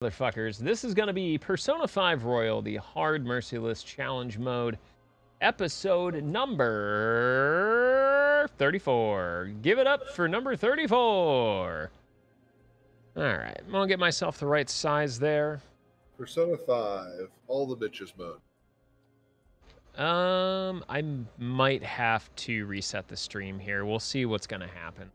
Motherfuckers, this is going to be Persona 5 Royal, the Hard Merciless Challenge Mode, episode number 34. Give it up for number 34. All right, I'm going to get myself the right size there. Persona 5, all the bitches mode. I might have to reset the stream here. We'll see what's going to happen.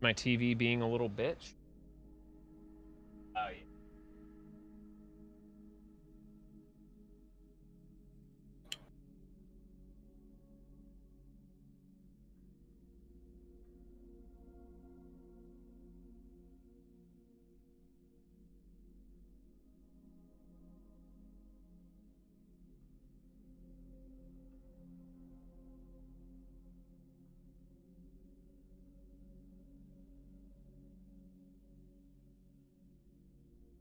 My TV being a little bitch. Oh, yeah.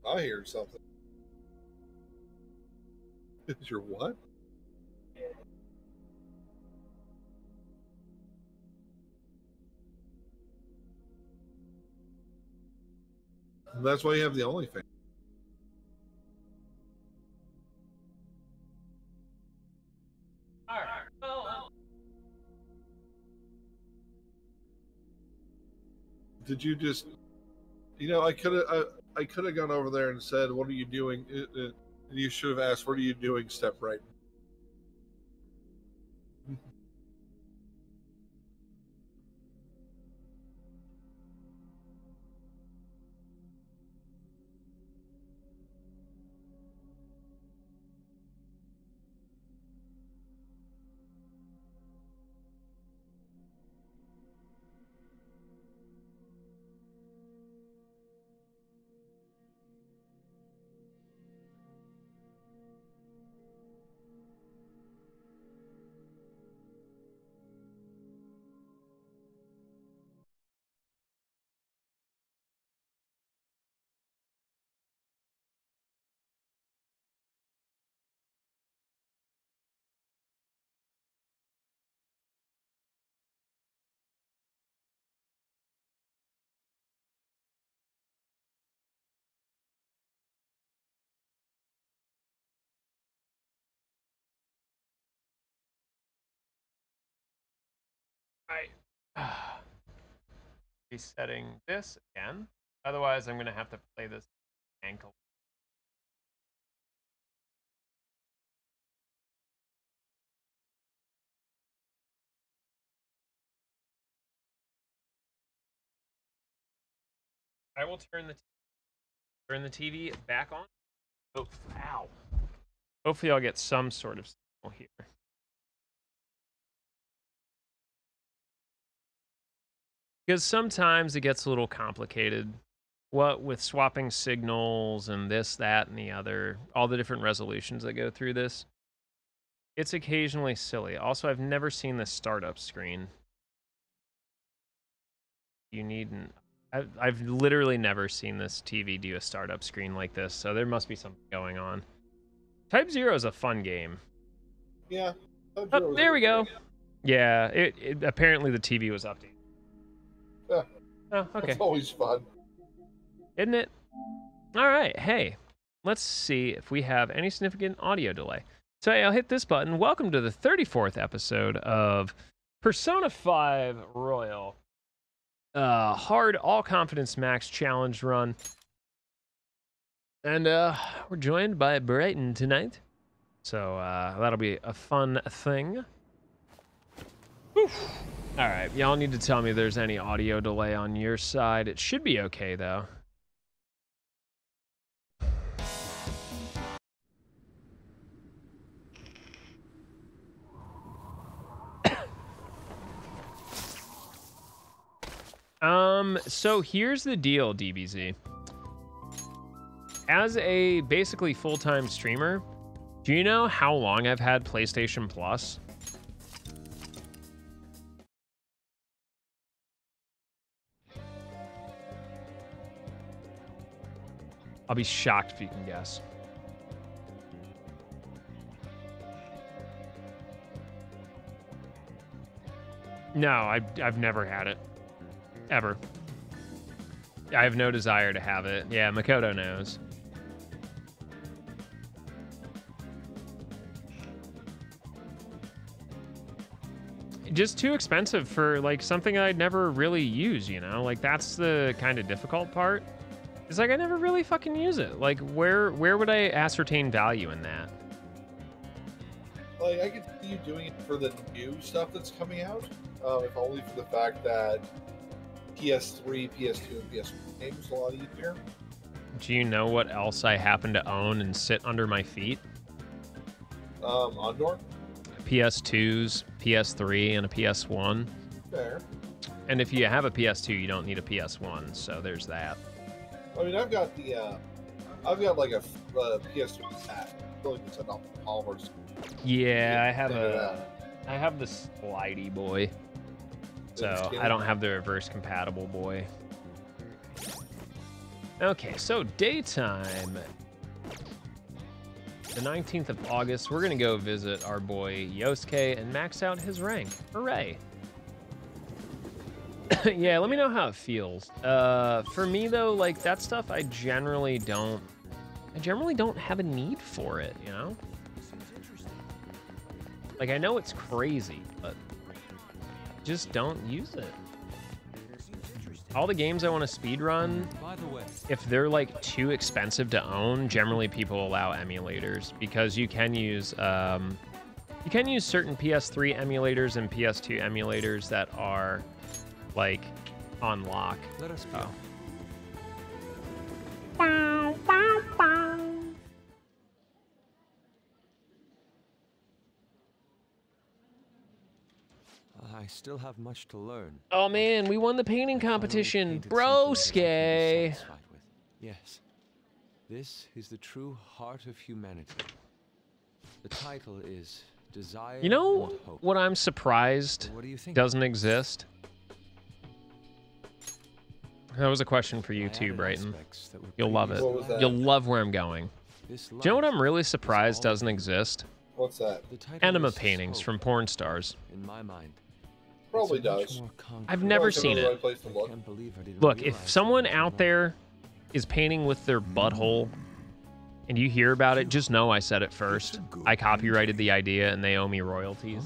I hear something. Is your what? That's why you have the OnlyFans. All right. Well, Did you just? You know, I could have gone over there and said, "What are you doing?" And you should have asked, "What are you doing?" Step right. Resetting this again. Otherwise, I'm going to have to play this ankle. I will turn the TV back on. Oh, ow. Hopefully I'll get some sort of signal here. Because sometimes it gets a little complicated. What with swapping signals and this, that, and the other, all the different resolutions that go through this. It's occasionally silly. Also, I've never seen this startup screen. You needn't. I've literally never seen this TV do a startup screen like this, so there must be something going on. Type 0 is a fun game. Yeah. Oh, there we go. Yeah, it apparently the TV was updated. Yeah. Oh, okay. It's always fun. Isn't it? All right, hey, let's see if we have any significant audio delay. So hey, I'll hit this button. Welcome to the 34th episode of Persona 5 Royal. Hard all confidence max challenge run. And we're joined by Brighton tonight. So that'll be a fun thing. Whew. All right, y'all need to tell me if there's any audio delay on your side. It should be okay though. So here's the deal, DBZ. As a basically full-time streamer, do you know how long I've had PlayStation Plus? I'll be shocked if you can guess. No, I've never had it. Ever. I have no desire to have it. Yeah, Makoto knows. Just too expensive for like something I'd never really use, you know? Like that's the kind of difficult part. It's like I never really fucking use it. Like where would I ascertain value in that? Like I could see you doing it for the new stuff that's coming out, if only for the fact that PS3, PS2, and PS4 games a lot easier. Do you know what else I happen to own and sit under my feet? Ondor? PS2s, PS3, and a PS1. Fair. And if you have a PS2, you don't need a PS1, so there's that. I mean, I've got like a PS3 hat. I feel like it's an Palmer's. Yeah, I have the slidey boy. So I don't have the reverse compatible boy. Okay, so daytime. The 19th of August, we're gonna go visit our boy Yosuke and max out his rank. Hooray. Yeah, let me know how it feels. For me though, like that stuff I generally don't have a need for it, you know? Like I know it's crazy, but just don't use it. All the games I want to speedrun, if they're like too expensive to own, generally people allow emulators because you can use certain PS3 emulators and PS2 emulators that are like on lock. Let us go. I still have much to learn. Oh man, we won the painting competition, broske. Yes, this is the true heart of humanity. The title is Desire. You know and Hope. what I'm surprised What do you think? doesn't exist? That was a question for you too, Brighton. You'll love it. What was that? You'll love where I'm going. Do you know what I'm really surprised doesn't exist? What's that? Enema paintings from porn stars. In my mind, Probably it's a much does. more concrete- I've never Probably seen the it. right place to I look. can't believe I didn't Look, if realize someone that. out there is painting with their butthole and you hear about it, just know I said it first. I copyrighted the idea and they owe me royalties.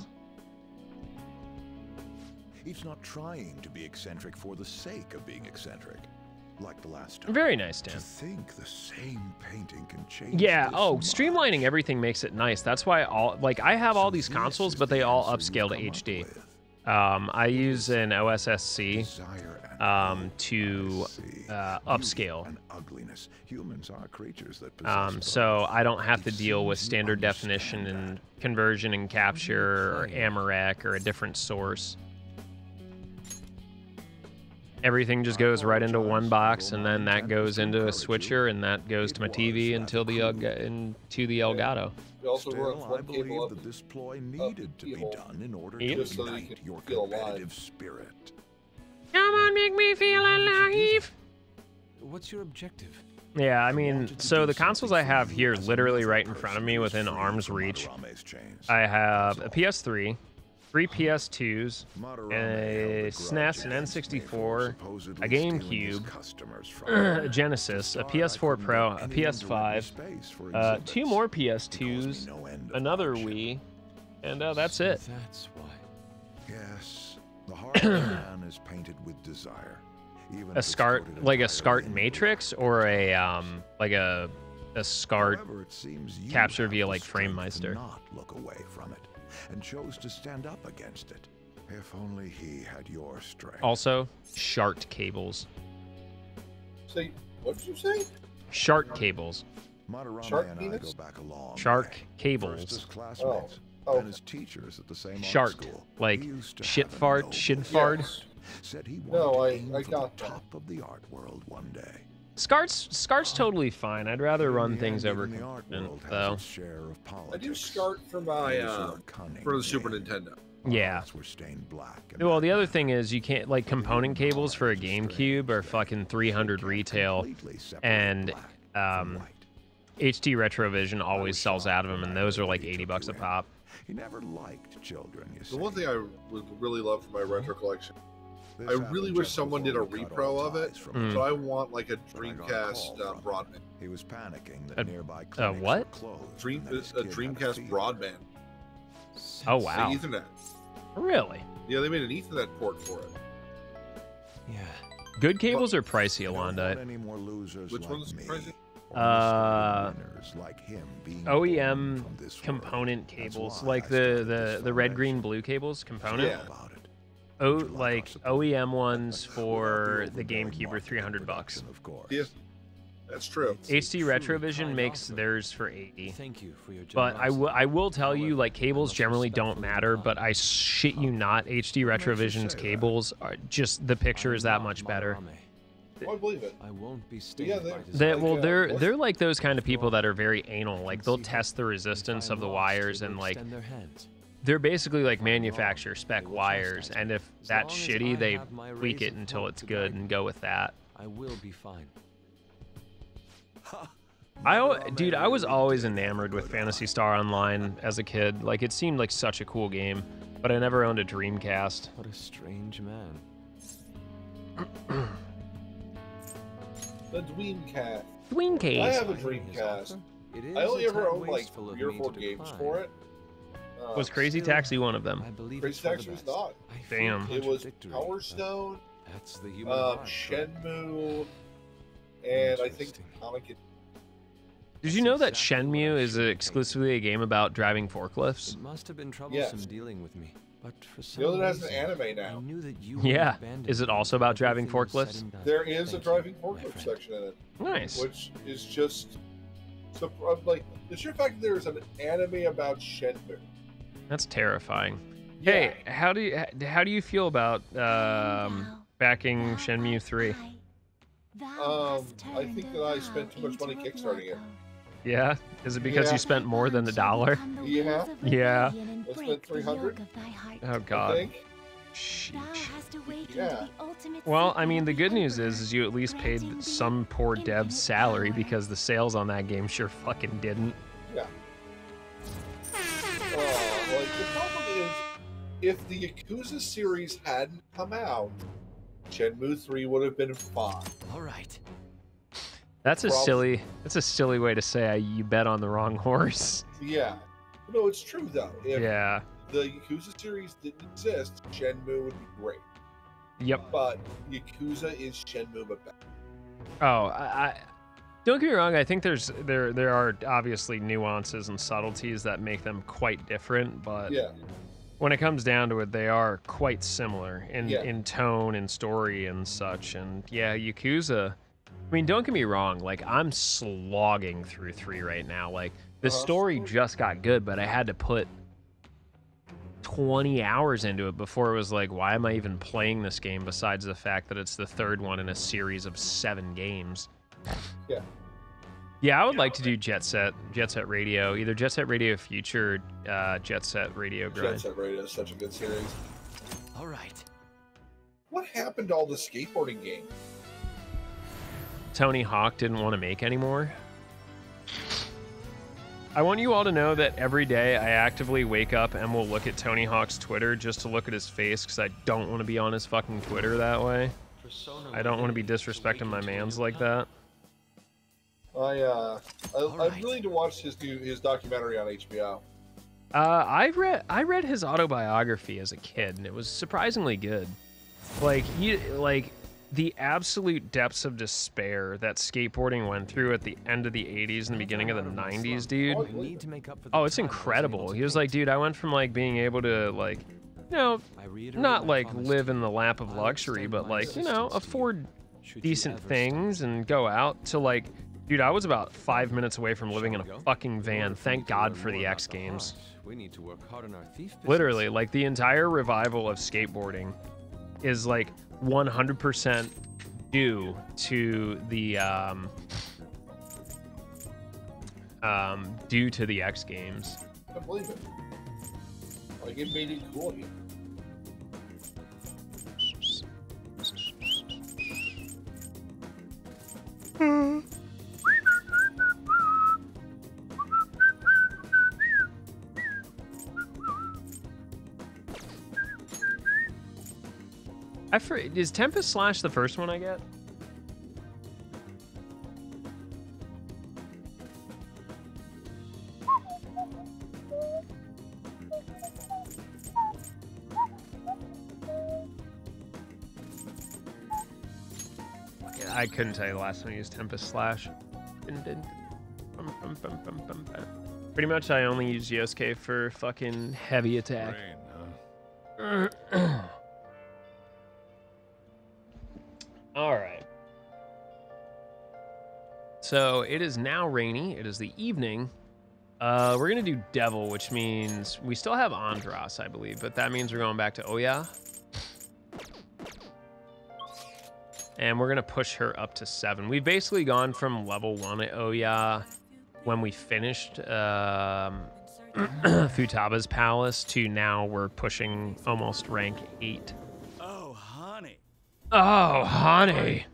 He's not trying to be eccentric for the sake of being eccentric, like the last time. Very nice, To Dan. think the same painting can change. Yeah, this oh, much. streamlining everything makes it nice. That's why I have all So these this consoles, is but they the all answer upscale to you've come up HD. with. I use an OSSC Desire and hope. to I see. upscale. Beauty and ugliness. Humans are creatures that possess So both. I don't have to It deal with seems you standard understand definition and that. conversion and capture or playing? Amarek or a different source. Everything just goes right into one box, and then that goes into a switcher, and that goes to my TV into the Elgato. You also Still, runs I one cable believe up. that this ploy needed to be keyhole. done in order Yep. to Just so you ignite can your feel alive. competitive spirit. Come on, make me feel alive. What's your objective? Yeah, I mean, Wanted to so do the consoles I something for have you here, as literally another right in front of person me, who's within free arm's from reach. Madarame's chains. I have a That's all. PS3, 3 PS2s, Madarame a held a SNES, grudge an against me for N64, supposedly a stealing his GameCube, customers from a me. Genesis, a To start, I PS4 couldn't Pro, let a anyone direct me PS5, space for 2 exhibits. more It caused me PS2s, no end of another hardship. Wii, and that's So it. That's why. Yes, the heart of man is painted with desire. Even A if it's SCART, coated like a entirely SCART in Matrix, black. or a SCART. However, it seems you capture have via, the like, strength to FrameMeister. not look away from it, and chose to stand up against it. If only he had your strength. Also, Shart cables. Say, what did you say? Shart cables. Madarame Shark and penis? I go back a long Shark way. cables. First as classmates, Oh. and as teachers at the same art Shart, school. like He used to shit have a fart, noble shit vision. fart. Yes. Said he wanted No, to I aim for got the that. top of the art world one day. SCART's totally fine. I'd rather run In the things end, over even the art content, world has though. its share of I politics. do start for my Those who are cunning for the Super win. Nintendo. Yeah. Hearts were stained black and Well, the other madman. thing is you can't, like, component cables for a GameCube are fucking 300 They can't retail, completely separate and black from um, white. HD Retrovision always sells out of them, and those are like 80 bucks a pop. He never liked children, you see. The one thing I would really love for my retro collection, This I really happened wish just someone did a before we cut repro all of it. ties from So I want like a When I got a Dreamcast call from broadband. He was panicking that A- nearby a clinics what? were closed. Dream, and that his a kid had Dreamcast fever. broadband. Oh The wow, Ethernet. really? Yeah, they made an Ethernet port for it. Yeah. Good cables are pricey, I don't want Alonda. any more losers Which like one's me, pricey? or mystery winners like him being OEM born from this world. component That's cables, why like I started the this red, green, foundation. blue cables component. Yeah. About it. Oh, Would you like like our support? OEM ones Without for the overbearing GameCube are marketing $300. production, of course. Yeah, that's true. HD Retrovision makes theirs for 80. Thank you for your But I will tell you, However, like, cables I must generally don't respectfully matter, decline. but I shit you not, HD makes you Retrovision's say that? cables are just, the picture is that much better. Oh, I believe it. I won't be Yeah, stayed they're- by They, Like, well, what's- they're like those kind of people that are very anal. Like, they'll test the resistance of the wires and, like, they're basically like manufacturer spec wires. And if that's shitty, they tweak it until it's good and go with that. I will be fine. Dude, I was always enamored with Phantasy Star Online as a kid. Like, it seemed like such a cool game, but I never owned a Dreamcast. What a strange man. The Dreamcast. I Dreamcast. have a Dreamcast. I only ever owned like 3 or 4 games for it. Was Crazy Taxi one of them? I believe Crazy it's for the Taxi was best. not. I feel Damn. It was contradictory, Power but Stone, That's the human heart, but- Shenmue, and I think Interesting. Comic. Did you know that Shenmue is exclusively a game about driving forklifts? It must have been troublesome Yes. dealing with me, but for some You know that it has an reason, anime I now. knew that you Yeah. wouldn't abandon Is it me also about when driving everything was said forklifts? and done. There is a Thank driving you, my forklift friend. section in it, Nice. which is just like the sheer fact that there's an anime about Shenmue. That's terrifying. Yeah. Hey, how do you feel about backing Shenmue 3? I think that I spent too much money kickstarting it. Yeah? Is it because Yeah. you spent more than $1? Yeah. Yeah. I spent 300. Oh I god. think. Sheesh. Yeah. Well, I mean, the good news is you at least paid some poor dev's salary because the sales on that game sure fucking didn't. Yeah. Like the problem is, if the Yakuza series hadn't come out, Shenmue 3 would have been fine. All right. That's a Problem. silly way to say you bet on the wrong horse. Yeah. No, it's true though. If Yeah. the Yakuza series didn't exist, Shenmue would be great. Yep. But Yakuza is Shenmue but better. Oh, I don't get me wrong. I think there are obviously nuances and subtleties that make them quite different, but Yeah. when it comes down to it, they are quite similar in Yeah. in tone and story and such. And yeah, Yakuza. I mean, don't get me wrong. Like, I'm slogging through 3 right now. Like, the story just got good, but I had to put 20 hours into it before it was like, why am I even playing this game? Besides the fact that it's the 3rd one in a series of 7 games. Yeah. Yeah, I would like to do Jet Set Radio, either Jet Set Radio Future or Jet Set Radio Jet Grind. Set Radio is such a good series. All right. What happened to all the skateboarding games? Tony Hawk didn't want to make anymore. I want you all to know that every day I actively wake up and will look at Tony Hawk's Twitter just to look at his face because I don't want to be on his fucking Twitter that way. I don't want to be disrespecting my mans like that. I'm right. willing to watch his documentary on HBO. I read his autobiography as a kid, and it was surprisingly good. Like the absolute depths of despair that skateboarding went through at the end of the 80s and the beginning of the 90s, dude. I need to make up for the Oh, it's time I wasn't incredible. able to He was paint. like, dude, I went from like being able to like, you know, I reiterate not my like promise live to in you. the lap of I'll luxury, extend but my like, you know, assistance to you, afford should you decent ever things stumble. and go out to like, dude, I was about 5 minutes away from living in Shall we a go? fucking In van. order for Thank me to God learn for the more X about the Games. heart, we need to work hard on our thief business. Literally, like the entire revival of skateboarding is like 100% due to the X Games. I believe it. Like it made it cool again. Is Tempest Slash the first one I get? I couldn't tell you the last time I used Tempest Slash. Pretty much I only use Yosuke for fucking heavy attack. Rain, Alright. So it is now rainy. It is the evening. We're gonna do Devil, which means we still have Andras, I believe, but that means we're going back to Oya. And we're gonna push her up to 7. We've basically gone from level 1 at Oya when we finished Futaba's Palace to now we're pushing almost rank 8. Oh, honey. Oh, honey.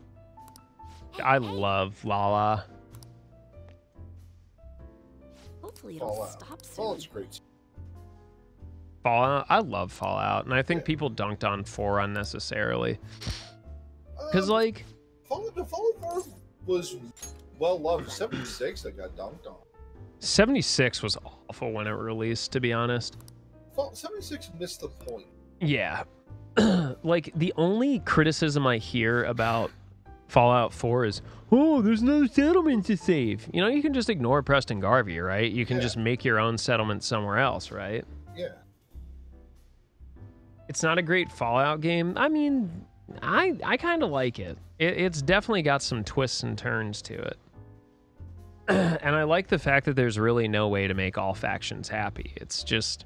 I love Lala. Hopefully it'll Fallout. stop soon. Fallout's great. Fallout. I love Fallout, and I think people dunked on 4 unnecessarily. Because, like... The Fallout 4 was well loved. 76 that got dunked on. 76 was awful when it released, to be honest. 76 missed the point. Yeah. Like, the only criticism I hear about Fallout 4 is, oh, there's no settlement to save. You know, you can just ignore Preston Garvey, right? You can just make your own settlement somewhere else, right? Yeah. It's not a great Fallout game. I mean, I kind of like it. It's definitely got some twists and turns to it. And I like the fact that there's really no way to make all factions happy. It's just,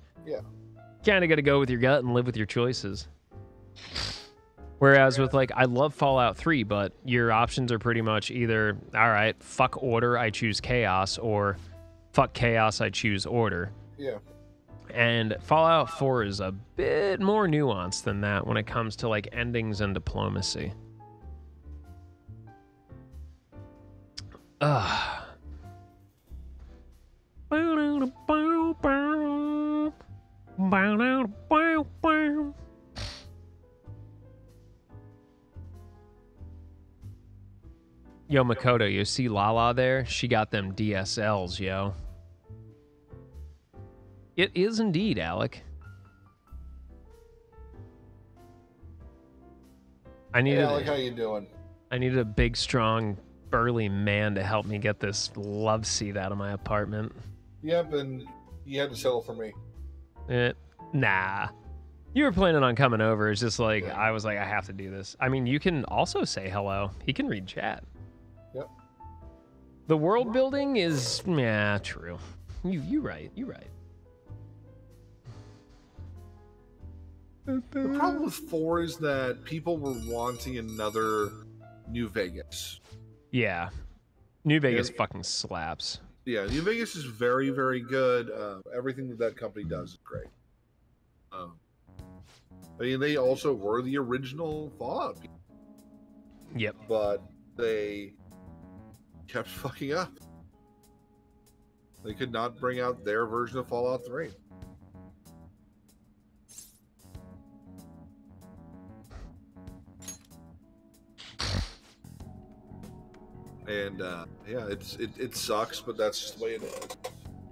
kind of got to go with your gut and live with your choices. Whereas with, like, I love Fallout 3, but your options are pretty much either, all right, fuck order, I choose chaos, or fuck chaos, I choose order. Yeah. And Fallout 4 is a bit more nuanced than that when it comes to, like, endings and diplomacy. Ugh. Yo, Makoto, you see Lala there? She got them DSLs, yo. It is indeed, Alec. Hey, Alec, how you doing? I needed a big, strong, burly man to help me get this love seat out of my apartment. Yep, and you had to settle for me. Nah. You were planning on coming over. It's just like, I was like, I have to do this. I mean, you can also say hello. He can read chat. Yep. The world building is, yeah, true. You right. You right. The problem with 4 is that people were wanting another New Vegas. Yeah. New Vegas fucking slaps. Yeah, New Vegas is very, very good. Everything that company does is great. I mean, they also were the original Fallout people. Yep. But they kept fucking up. They could not bring out their version of Fallout 3. And yeah, it sucks, but that's just the way it is.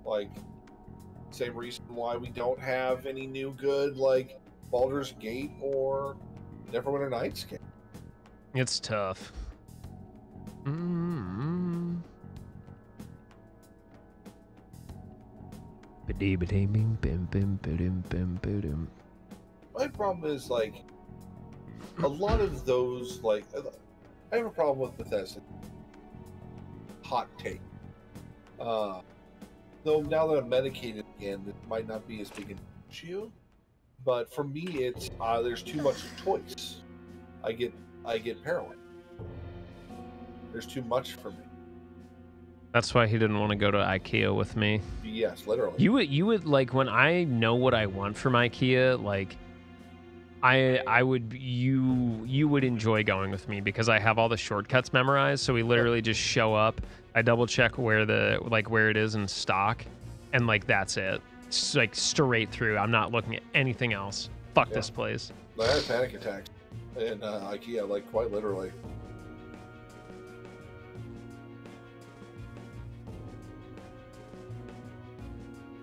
Like, same reason why we don't have any new good like Baldur's Gate or Neverwinter Nights game. It's tough. Mm-hmm. My problem is, like, a lot of those, like, I have a problem with Bethesda. Hot take. Though now that I'm medicated again, it might not be as big an issue. But for me, it's there's too much choice. I get paranoid. There's too much for me. That's why he didn't want to go to IKEA with me. Yes, literally. You would like, when I know what I want from IKEA, like you would enjoy going with me because I have all the shortcuts memorized. So we literally just show up. I double check where it is in stock, and like that's it. It's like straight through. I'm not looking at anything else. Fuck this place. I had panic attacks. in IKEA, like quite literally.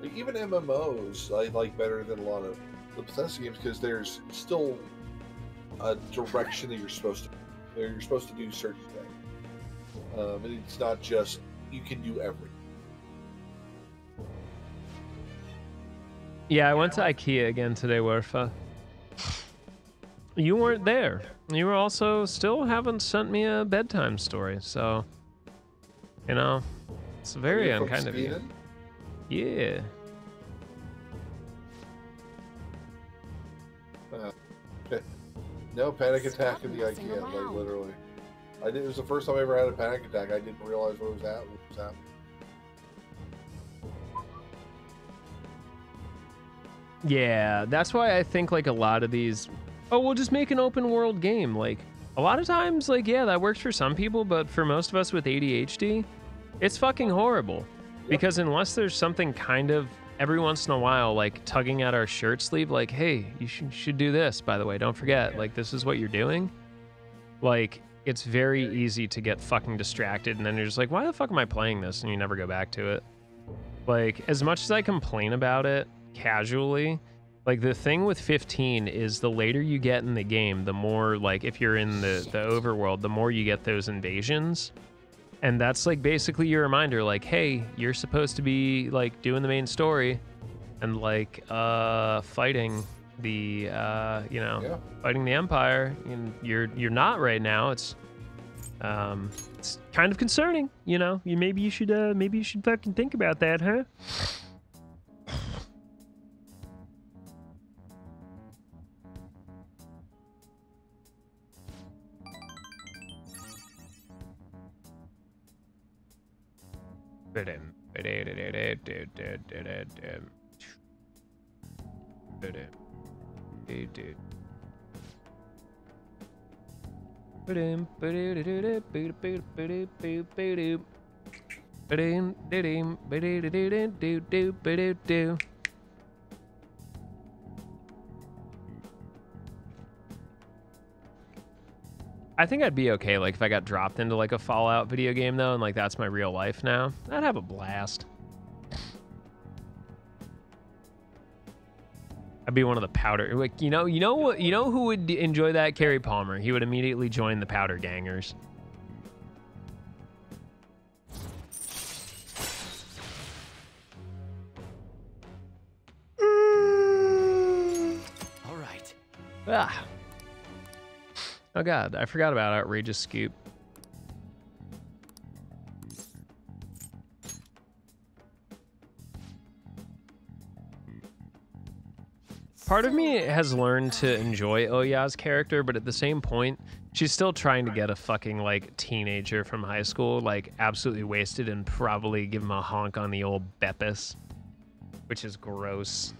Like, even MMOs I like better than a lot of the Bethesda games because there's still a direction that you're supposed to. You're supposed to do certain things, and it's not just you can do everything. Yeah, I went to IKEA again today, Werfa. You weren't there. You were also still haven't sent me a bedtime story, so you know, it's very unkind of you. Yeah. No panic attack in the IKEA, like literally. It was the first time I ever had a panic attack. I didn't realize what was happening. Yeah, that's why I think like a lot of these, oh, we'll just make an open world game. Like a lot of times, like, yeah, that works for some people, but for most of us with ADHD, it's fucking horrible. Because unless there's something kind of every once in a while, like tugging at our shirt sleeve, like, hey, you should do this, by the way, don't forget, like, this is what you're doing. Like, it's very easy to get fucking distracted, and then you're just like, why the fuck am I playing this? And you never go back to it. Like, as much as I complain about it casually, like, the thing with 15 is the later you get in the game, the more, like, if you're in the overworld, the more you get those invasions. And that's, like, basically your reminder, like, hey, you're supposed to be, like, doing the main story and, like, fighting the, fighting the Empire. And you're not right now. It's kind of concerning, you know? Maybe you should fucking think about that, huh? I think I'd be okay, like, if I got dropped into, like, a Fallout video game, though, and, like, that's my real life now. I'd have a blast. I'd be one of the powder... Like, you know who would enjoy that? Kerry Palmer. He would immediately join the powder gangers. All right. Ah. Oh god, I forgot about Outrageous Scoop. Part of me has learned to enjoy Oya's character, but at the same point, she's still trying to get a fucking, like, teenager from high school, like, absolutely wasted and probably give him a honk on the old Beppis, which is gross.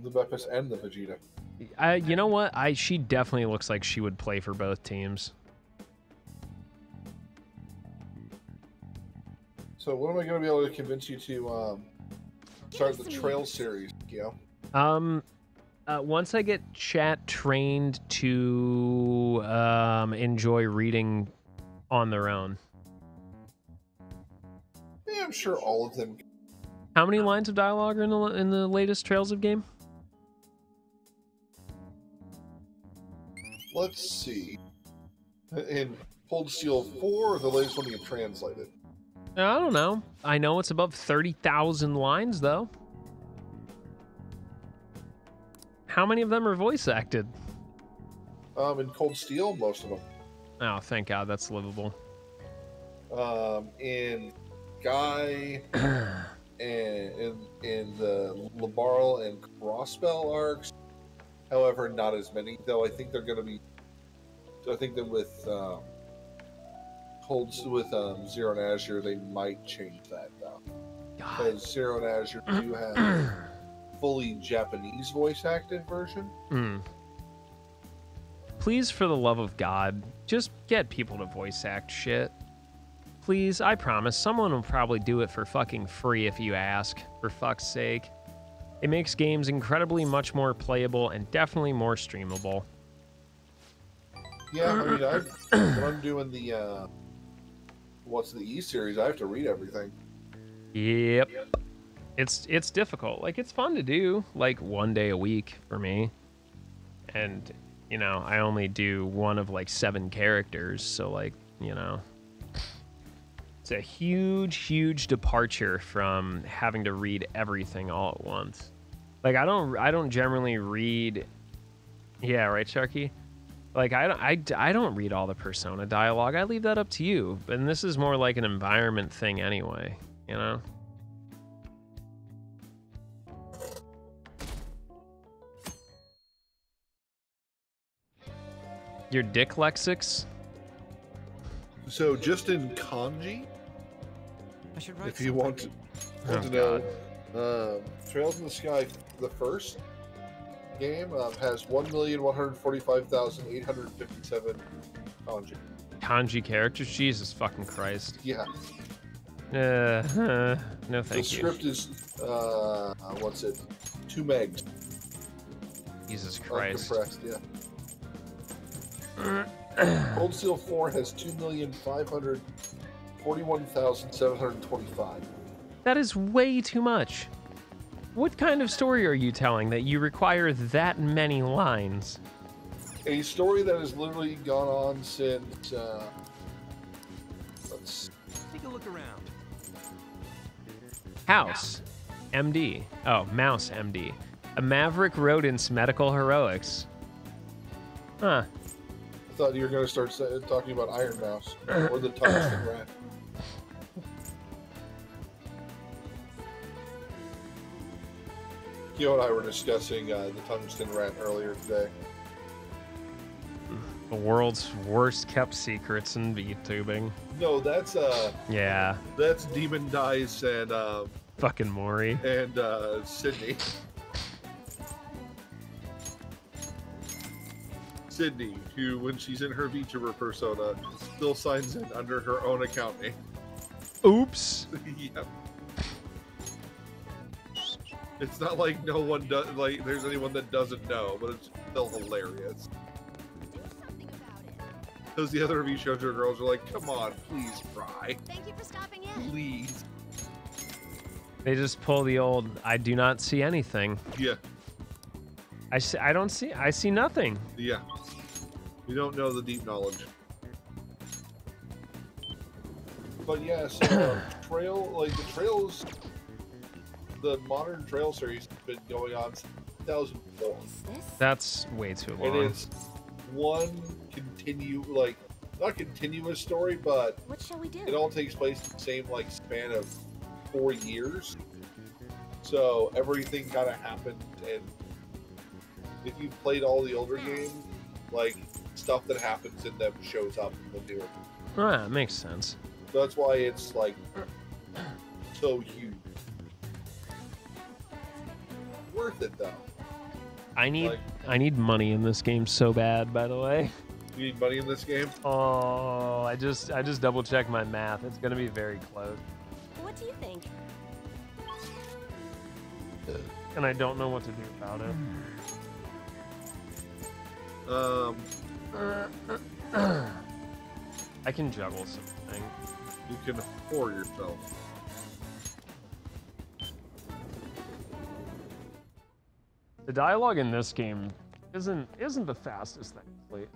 The Beppis and the Vegeta. You know what? She definitely looks like she would play for both teams. So when am I going to be able to convince you to start the Trail series, Gio? Once I get chat trained to enjoy reading on their own. Yeah, I'm sure all of them. How many lines of dialogue are in the latest Trails of game? Let's see. In Cold Steel 4, the latest one you translated. I don't know. I know it's above 30,000 lines, though. How many of them are voice acted? In Cold Steel, most of them. Oh, thank God, that's livable. In Guy, and in the Labarl and Crossbell arcs, however, not as many. Though I think they're going to be. I think that with Zero and Azure, they might change that though. Because Zero and Azure do have fully Japanese voice acted version. Please, for the love of God, just get people to voice act shit. Please, I promise, someone will probably do it for fucking free if you ask, for fuck's sake. It makes games incredibly much more playable and definitely more streamable. Yeah, I mean, when I'm doing the what's the E series, I have to read everything. Yep. It's difficult. Like, it's fun to do, like, 1 day a week for me. And, you know, I only do one of, like, 7 characters. So, like, you know, it's a huge departure from having to read everything all at once. Like, I don't generally read. Yeah, right, Sharky? Like, I don't read all the Persona dialogue. I leave that up to you. And this is more like an environment thing anyway, you know? Your dick lexics? So just in kanji, I should write if you want to, Oh, know, Trails in the Sky, the first game has 1,145,857 kanji. Kanji characters? Jesus fucking Christ. Yeah. No, The thank you. script is, what's it? 2 megs. Jesus Christ. Compressed, yeah. Cold Steel 4 has 2,541,725. That is way too much. What kind of story are you telling that you require that many lines? A story that has literally gone on since, let's Take a look around. House. MD. Oh, Mouse MD. A Maverick Rodent's Medical Heroics. Huh. I thought you were going to start talking about Iron Mouse or the Tungsten Rat. You and I were discussing the Tungsten Rat earlier today. The world's worst kept secrets in VTubing. No, that's Yeah. Demon Dice and Fucking Maury. Sydney. Sydney, who, when she's in her VTuber persona, still signs in under her own account name. Oops. Yep. It's not like no one does, like there's anyone that doesn't know, but it's still hilarious. Do something about it. Because the other VTuber girls are like, come on, please try. Thank you for stopping in. Please. They just pull the old, I do not see anything. Yeah, I see nothing. yeah. We don't know the deep knowledge. But yeah, so the modern Trail series has been going on since 2004. Is this? That's way too long. It is one not continuous story, but What shall we do? it all takes place in the same span of 4 years. So everything kind of happened, and if you've played all the older games, stuff that happens in them shows up in the newer. Ah, makes sense. So that's why it's so huge. Worth it though. I need money in this game so bad, by the way. You need money in this game? Oh, I just double checked my math. It's gonna be very close. What do you think? And I don't know what to do about it. I can juggle something. You can whore yourself. The dialogue in this game isn't the fastest thing. Wait.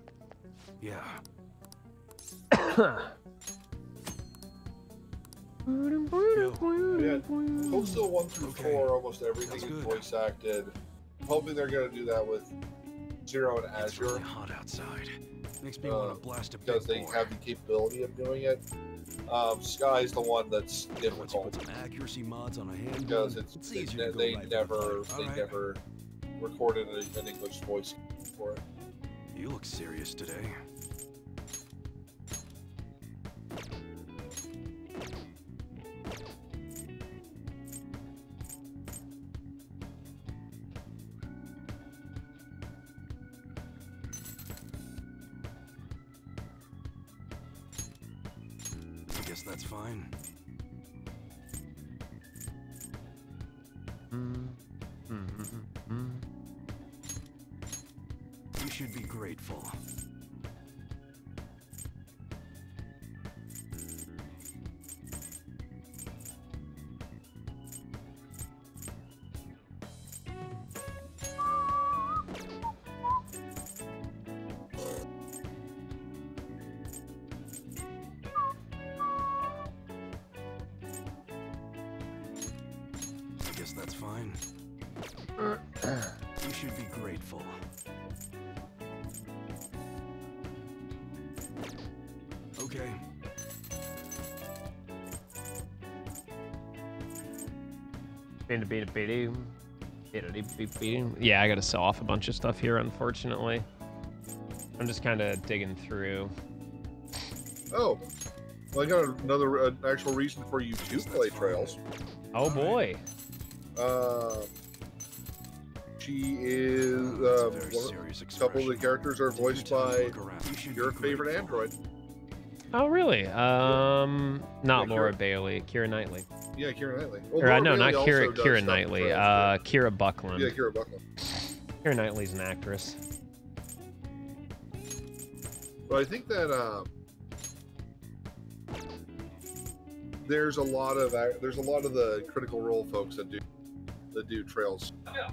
Yeah. Yeah, Postal 1 through Okay. 4, almost everything Sounds is good. voice acted. I'm hoping they're going to do that with Zero and It's Azure really hot outside. Makes me want to blast a bit because they more. have the capability of doing it. Sky's the one that's Once you difficult put some accuracy mods on a handgun, because it's easier to go they right for the never fight. All right. recorded an English voice for it. You look serious today. I guess that's fine. You should be grateful. guess that's fine. You should be grateful. Okay. Yeah, I gotta sell off a bunch of stuff here, unfortunately. I'm just kind of digging through. Oh, well, I got another actual reason for you to play Trails. Oh boy. She is a couple of the characters are voiced by your favorite android. Oh really? Not Yeah, Laura Keira. Bailey, Keira Knightley. Yeah, Keira Knightley. Well, Or Laura no, not Bailey also Keira. does Keira stuff Knightley. for Trails, Keira Buckland. too. Yeah, Keira Buckland. Keira Knightley's an actress. But I think that there's a lot of the Critical Role folks that do Trails. Yeah.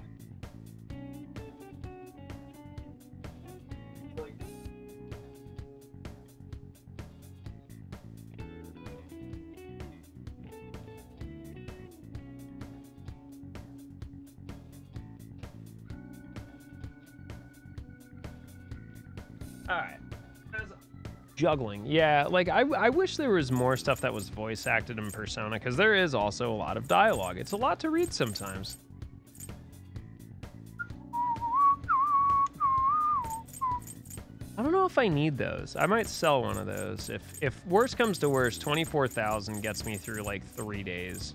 All right. Juggling. Yeah, like I wish there was more stuff that was voice acted in Persona, because there is also a lot of dialogue. It's a lot to read sometimes. I don't know if I need those. I might sell one of those. If worst comes to worst, 24,000 gets me through like 3 days.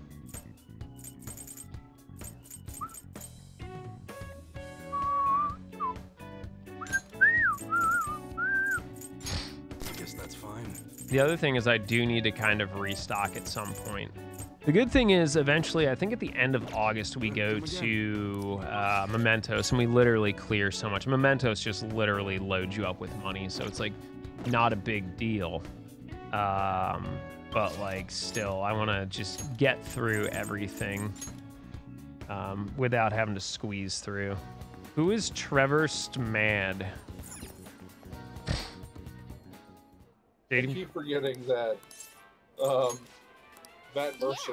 The other thing is I do need to kind of restock at some point. The good thing is eventually, I think at the end of August, we go to Mementos, and we literally clear so much. Mementos just literally loads you up with money, so it's like not a big deal. But like still, I want to just get through everything without having to squeeze through. Who is Trevor Stmad? I keep forgetting that Matt Mercer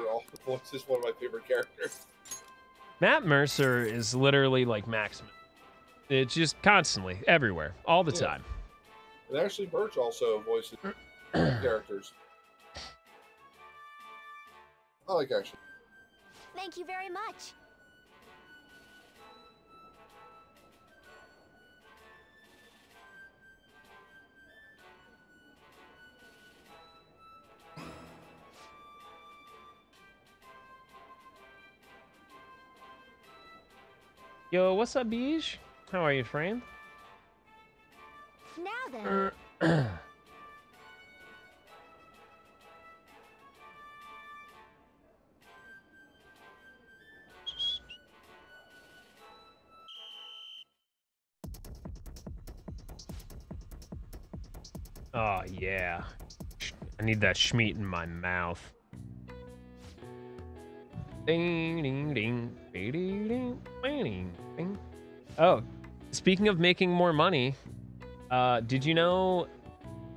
is one of my favorite characters. Matt Mercer is literally like Maximus. It's just constantly, everywhere, all the time. And Ashley Birch also voices characters. I like Ashley. Thank you very much. Yo, what's up, Beej? How are you, friend? Now then. Oh, yeah. I need that schmeat in my mouth. Ding, ding, ding. Ding, ding, ding, ding, ding. Oh, speaking of making more money, did you know,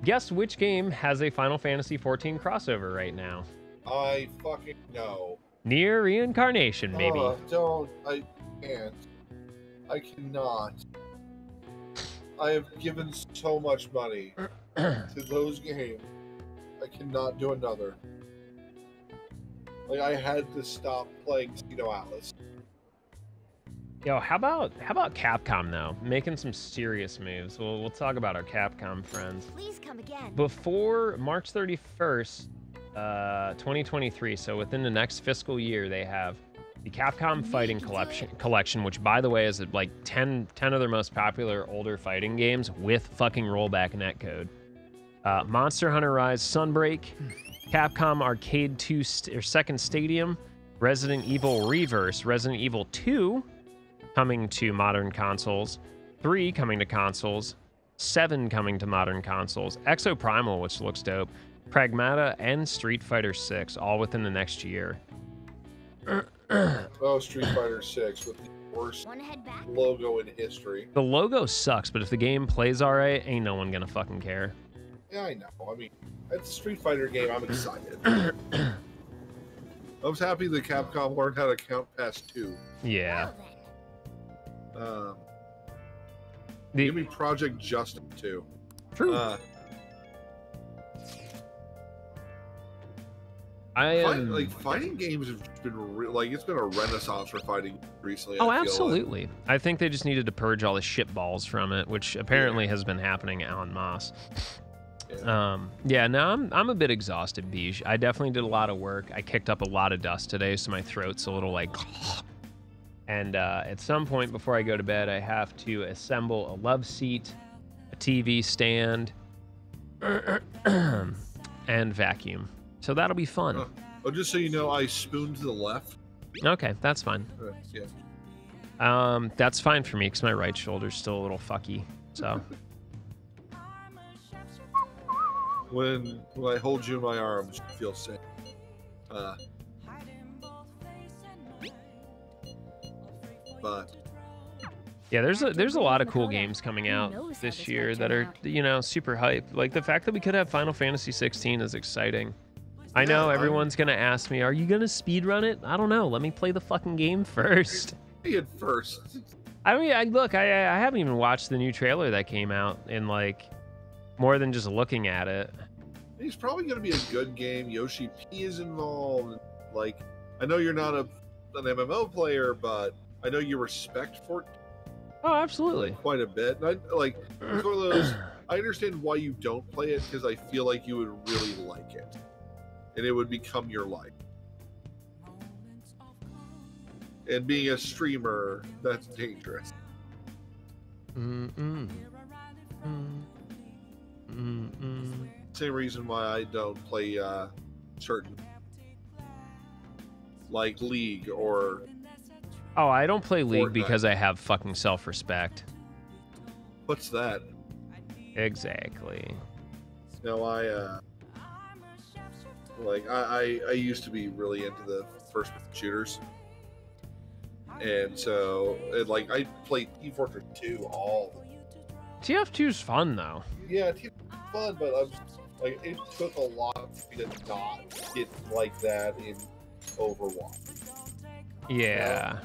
guess which game has a Final Fantasy XIV crossover right now? I fucking know. Near Reincarnation, maybe. I can't. I cannot. I have given so much money to those games. I cannot do another. Like, I had to stop playing Casino Atlas. Yo, how about Capcom though? Making some serious moves. We'll talk about our Capcom friends. Please come again. Before March 31st, 2023, so within the next fiscal year, they have the Capcom Fighting Collection, which by the way is like 10 of their most popular older fighting games with fucking rollback netcode. Monster Hunter Rise Sunbreak, Capcom Arcade 2 Second Stadium, Resident Evil Reverse, Resident Evil 2 coming to modern consoles, 3 coming to consoles, 7 coming to modern consoles, Exoprimal, which looks dope, Pragmata, and Street Fighter 6, all within the next year. Oh, Street Fighter 6 with the worst logo in history. The logo sucks, but if the game plays alright, ain't no one gonna fucking care. Yeah, I know. I mean, it's a Street Fighter game. I'm excited. I was happy that Capcom learned how to count past 2. Yeah. Well then. Give me Project Justin too. True. Fighting games have just been it's been a renaissance for fighting recently. Oh, I feel absolutely. I think they just needed to purge all the shit balls from it, which apparently has been happening en masse. Yeah. No, I'm a bit exhausted, Beige. I definitely did a lot of work. I kicked up a lot of dust today, so my throat's a little like... And at some point before I go to bed, I have to assemble a love seat, a TV stand, and vacuum. So that'll be fun. Oh, just so you know, I spooned to the left. Okay, that's fine. Yeah. That's fine for me because my right shoulder's still a little fucky. So... When I hold you in my arms, you feel safe. But yeah, there's a lot of cool games coming out this year that are, you know, super hype. Like the fact that we could have Final Fantasy 16 is exciting. I know everyone's gonna ask me, are you gonna speedrun it? I don't know. Let me play the fucking game first. play it first. I mean, I haven't even watched the new trailer that came out in like more than just looking at it. It's probably going to be a good game. Yoshi P is involved. Like, I know you're not an MMO player, but I know you respect Fortnite. Oh, absolutely. Quite a bit. And it's one of those. I understand why you don't play it because I feel like you would really like it, and it would become your life. And being a streamer, that's dangerous. Same reason why I don't play certain like League or... Oh, I don't play League Fortnite. because I have fucking self-respect. What's that? Exactly. No, I used to be really into the first-person shooters. And so, I played Team Fortress 2 all the time. TF2 is fun, though. Yeah, it's fun, but it took a lot for me to not get like that in Overwatch. Yeah.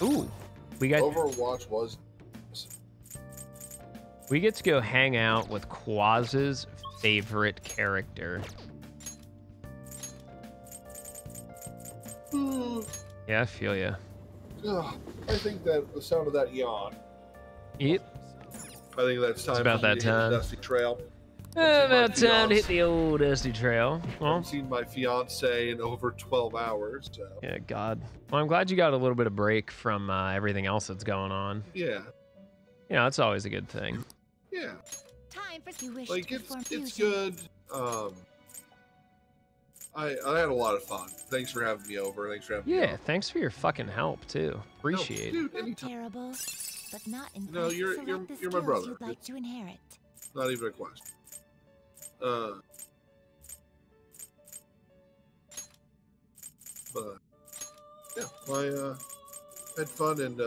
Ooh, we got Overwatch was. we get to go hang out with Quaz's favorite character. Yeah, I feel ya. I think that the sound of that yawn. Yep. I think that's time. It's about for me that to hit the time. Dusty Trail. About time to hit the old dusty trail. I Well, haven't seen my fiance in over 12 hours. So. yeah, God. Well, I'm glad you got a little bit of break from everything else that's going on. Yeah. You know, that's always a good thing. Yeah. Time for you wish Like to it's perform it's fusion. good. I had a lot of fun. Thanks for having me over. Thanks for having me. Yeah, on. thanks for your fucking help too. Appreciate it. Dude, Not anytime. terrible, but not in No, you're select the my skills brother. you'd like to inherit. Not even a question. But yeah, I had fun, and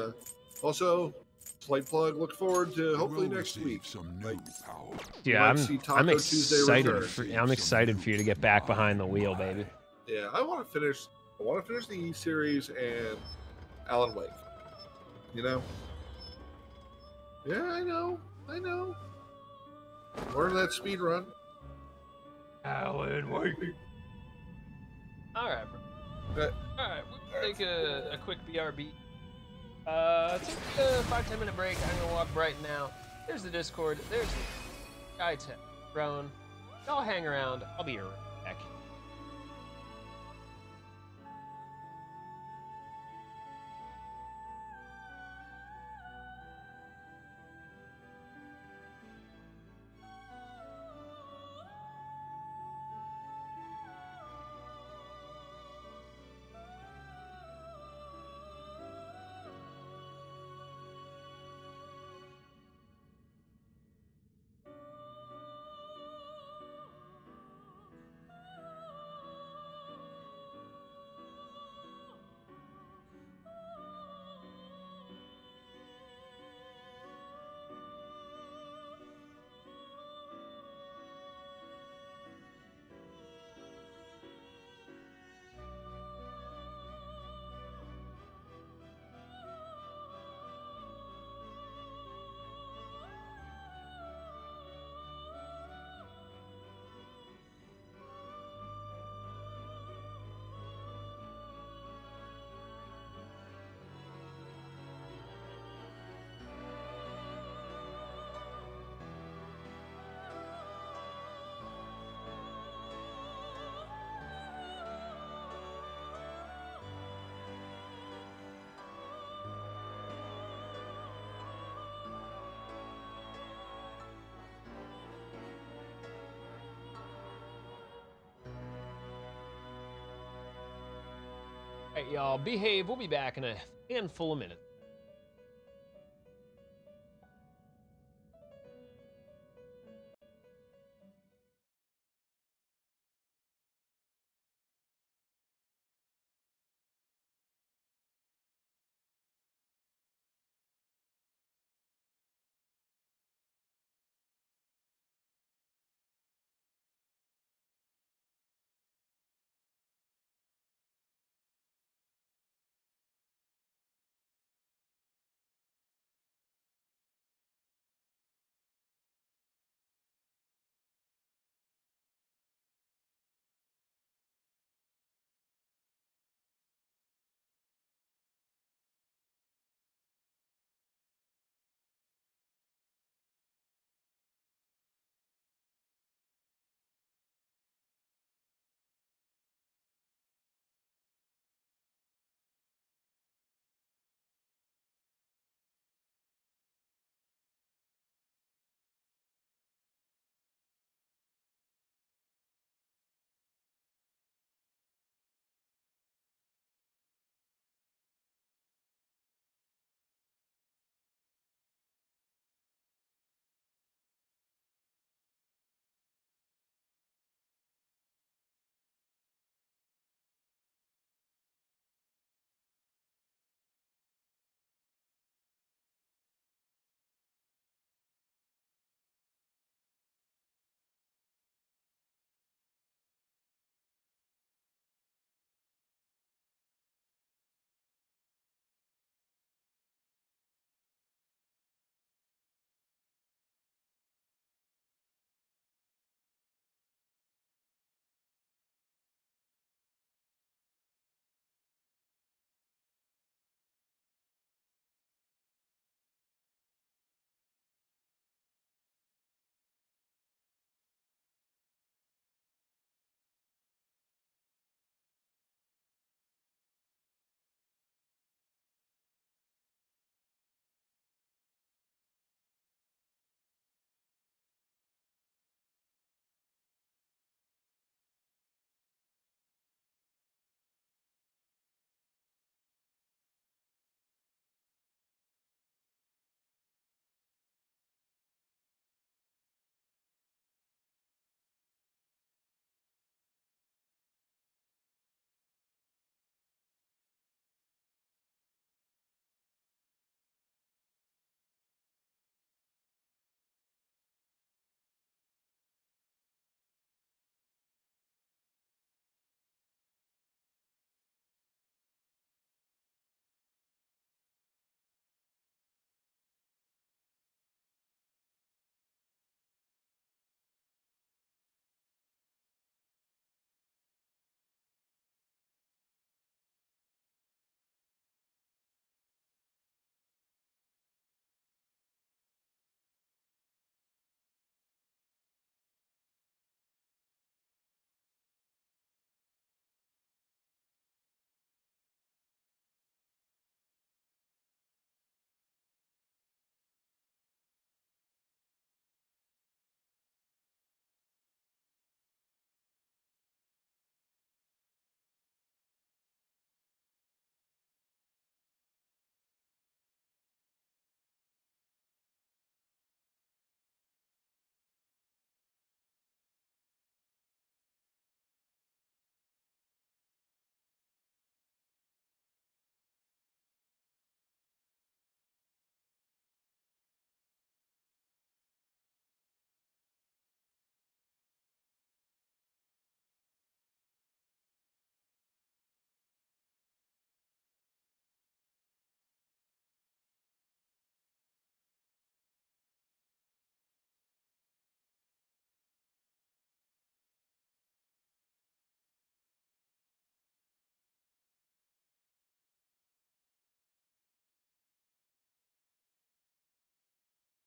also slight plug. Look forward to hopefully Will next receive week. some new power. Dude, might see Taco I'm Tuesday excited. return. I'm excited for you to get back behind the wheel, baby. Yeah, I want to finish the E series and Alan Wake. You know? Yeah, I know. Learn that speed run. Alan Wake. All right, bro. Okay. All right, we'll take a quick BRB. Take a 5-10 minute break. I'm gonna walk right now. There's the Discord. There's the guy drone. Y'all hang around. I'll be right back. All right, y'all, behave. We'll be back in a handful of minutes.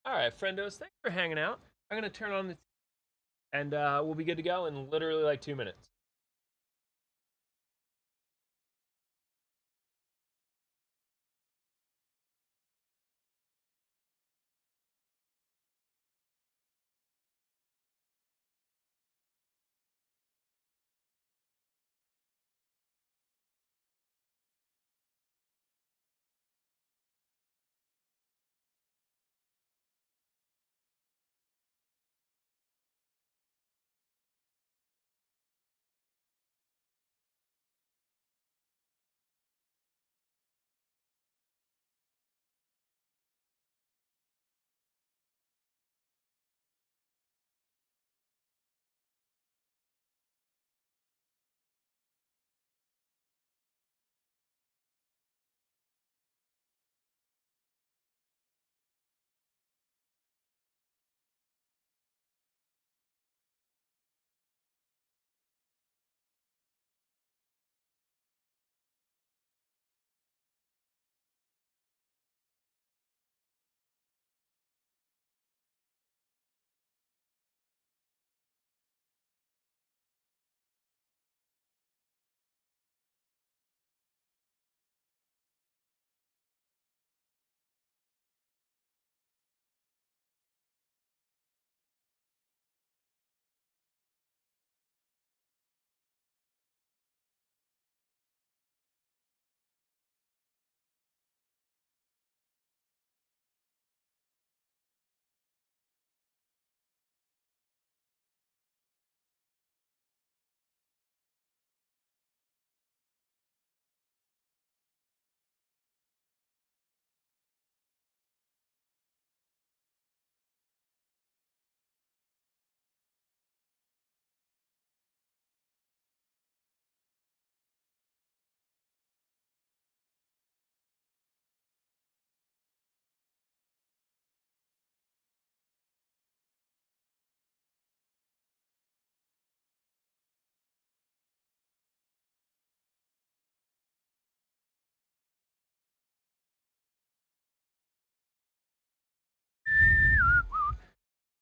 All right, friendos, thanks for hanging out. I'm going to turn on the and we'll be good to go in literally like 2 minutes.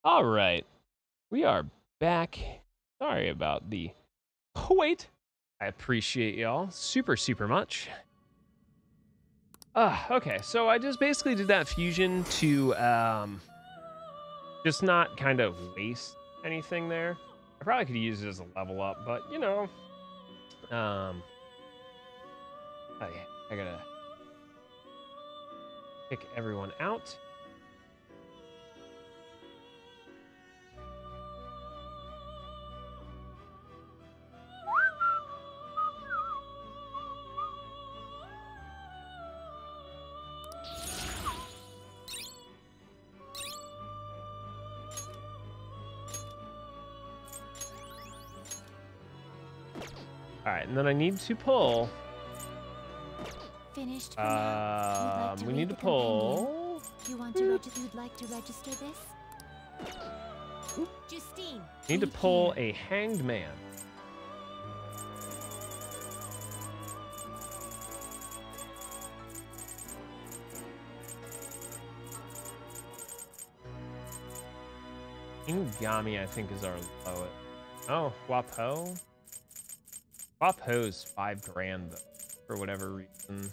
All right. We are back. Sorry about the wait. I appreciate y'all super, super much. Okay, so I just basically did that fusion to just not kind of waste anything there. I probably could use it as a level up, but you know, I gotta pick everyone out. All right, and then I need to pull. Finished for now. We need to pull. You want to register? You'd like to register this? Justine. Need to pull a hanged man. Ingami, I think, is our lowest. Oh, Wapo. Wapo's $5,000 though, for whatever reason.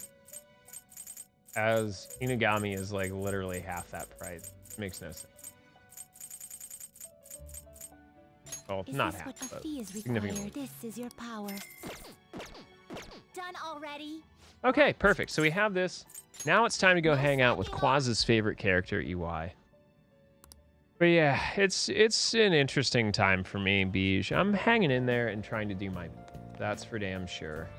As Inugami is like literally half that price. Makes no sense. Well, not half, but significantly. This is your power. Done already. Okay, perfect. So we have this. Now it's time to go hang out with Quaz's favorite character, EY. But yeah, it's an interesting time for me, Beige. I'm hanging in there and trying to do my best. That's for damn sure.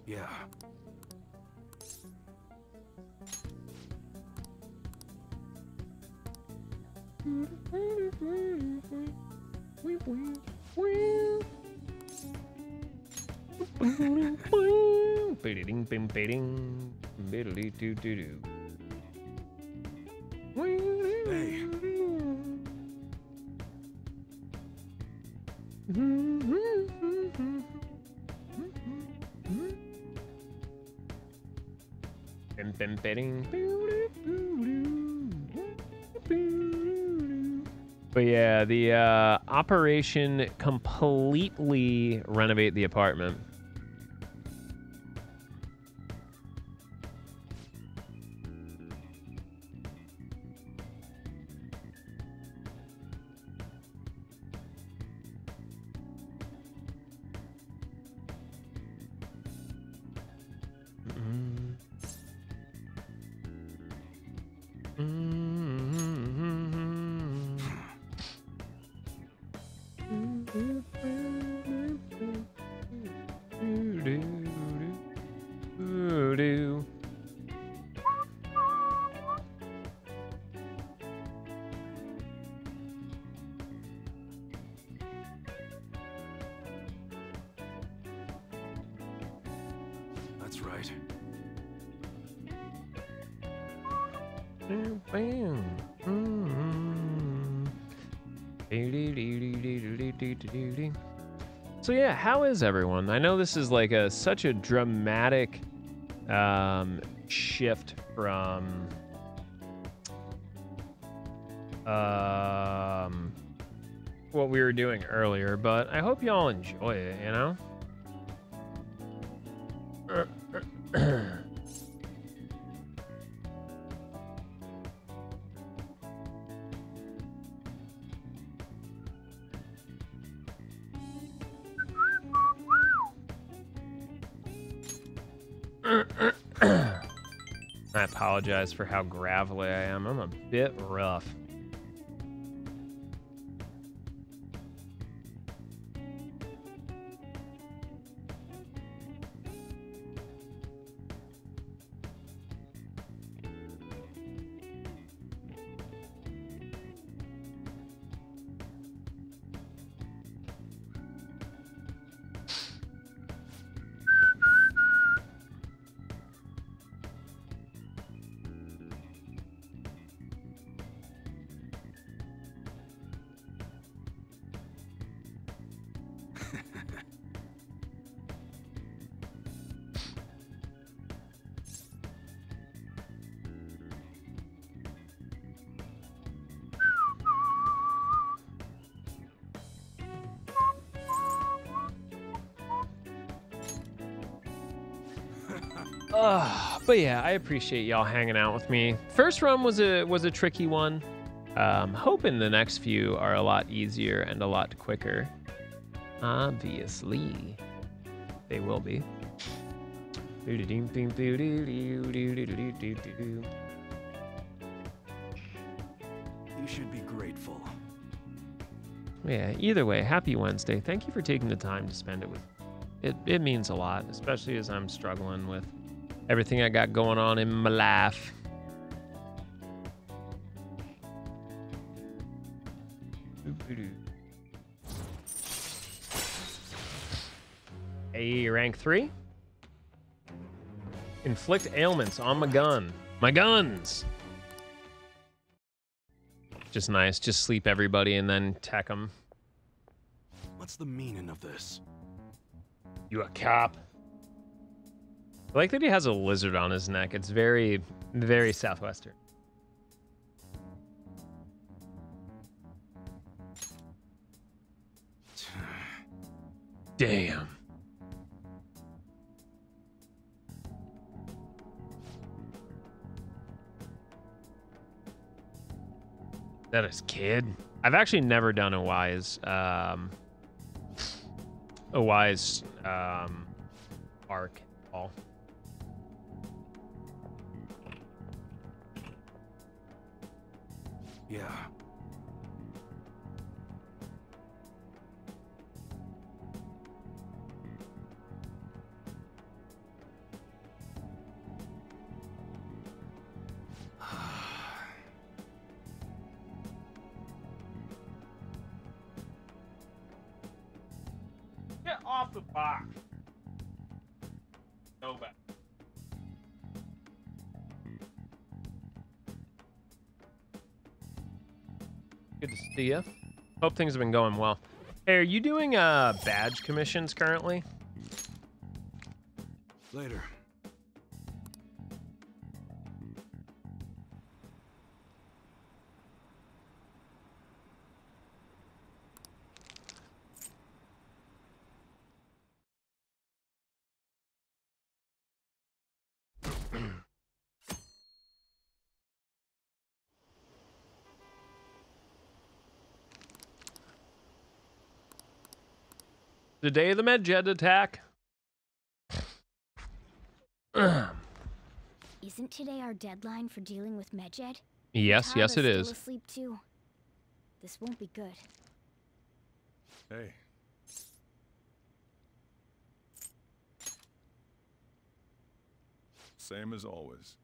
Yeah. Hey. But yeah, the operation completely renovate the apartment. That's right. So yeah, how is everyone? I know this is like such a dramatic shift from what we were doing earlier, but I hope y'all enjoy it, you know? I apologize for how gravelly I am. I'm a bit rough. But yeah, I appreciate y'all hanging out with me. First run was a tricky one. Hoping the next few are a lot easier and a lot quicker. Obviously, they will be. You should be grateful. Yeah, either way, happy Wednesday. Thank you for taking the time to spend it with me. It means a lot, especially as I'm struggling with everything I got going on in my life. Hey, rank 3. Inflict ailments on my gun. My guns! Just nice. Just sleep everybody and then tech them. What's the meaning of this? You a cop? I like that he has a lizard on his neck. It's very, very Southwestern. Damn. That is kid. I've actually never done a wise arc at all. Yeah. Get off the box. No back. Good to see you. Hope things have been going well. Hey, are you doing badge commissions currently? Later. The day of the Medjed attack. Isn't today our deadline for dealing with Medjed? Yes, yes it is. Still asleep too. This won't be good. Hey. Same as always.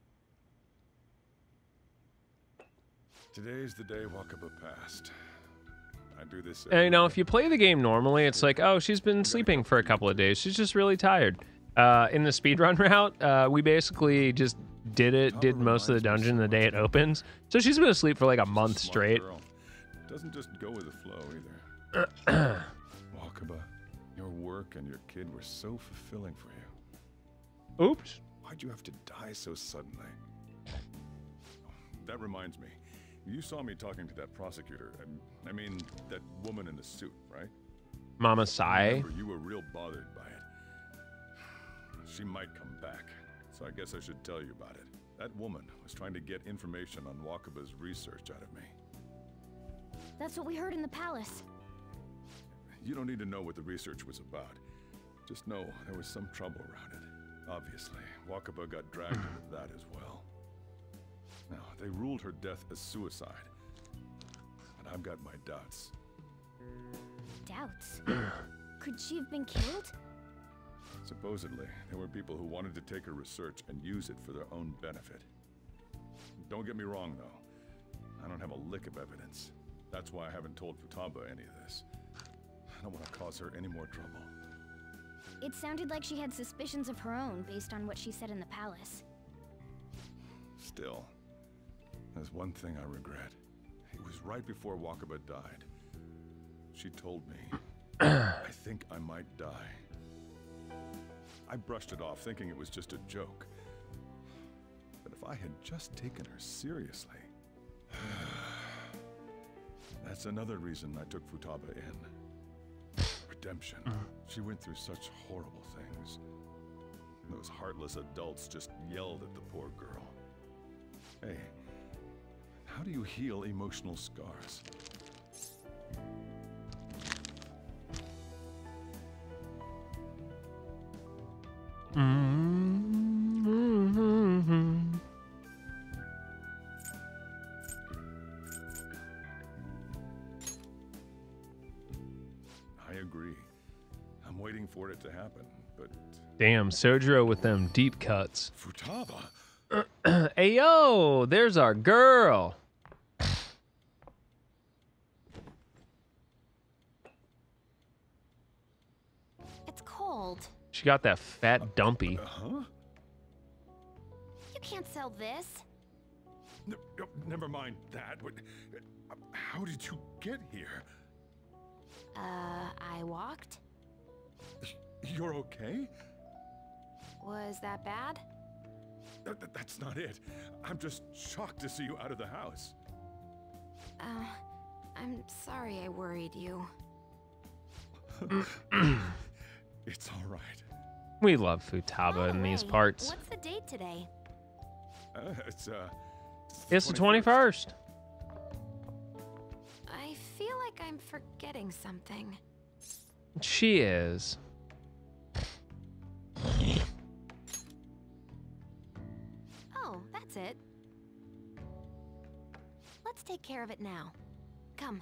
Today's the day Wakaba passed. I do this. And, you know, if you play the game normally, it's like, oh, she's been sleeping for a couple of days. She's just really tired. In the speedrun route, we basically just did most of the dungeon the day it opens. So she's been asleep for like a month straight. Doesn't just go with the flow either. Wakaba, your work and your kid were so fulfilling for you. Oops. Why'd you have to die so suddenly? That reminds me. You saw me talking to that prosecutor. I mean, that woman in the suit, right? Mama Sai. Remember, you were real bothered by it. She might come back, so I guess I should tell you about it. That woman was trying to get information on Wakaba's research out of me. That's what we heard in the palace. You don't need to know what the research was about. Just know there was some trouble around it. Obviously, Wakaba got dragged into that as well. Now, they ruled her death as suicide. But I've got my doubts. Doubts? Could she have been killed? Supposedly, there were people who wanted to take her research and use it for their own benefit. Don't get me wrong, though. I don't have a lick of evidence. That's why I haven't told Futaba any of this. I don't want to cause her any more trouble. It sounded like she had suspicions of her own based on what she said in the palace. Still, there's one thing I regret. It was right before Wakaba died. She told me, I think I might die. I brushed it off, thinking it was just a joke. But if I had just taken her seriously... That's another reason I took Futaba in. Redemption. She went through such horrible things. Those heartless adults just yelled at the poor girl. Hey, how do you heal emotional scars? I agree. I'm waiting for it to happen, but... Damn, Sojiro with them deep cuts. Futaba? Hey, yo, there's our girl. It's cold. She got that fat dumpy. Huh? You can't sell this. Never mind that. How did you get here? I walked. You're okay? Was that bad? That's not it. I'm just shocked to see you out of the house. I'm sorry I worried you. It's all right. We love Futaba in these parts. What's the date today? It's It's the 21st. I feel like I'm forgetting something. She is. Oh, that's it. Let's take care of it now. Come.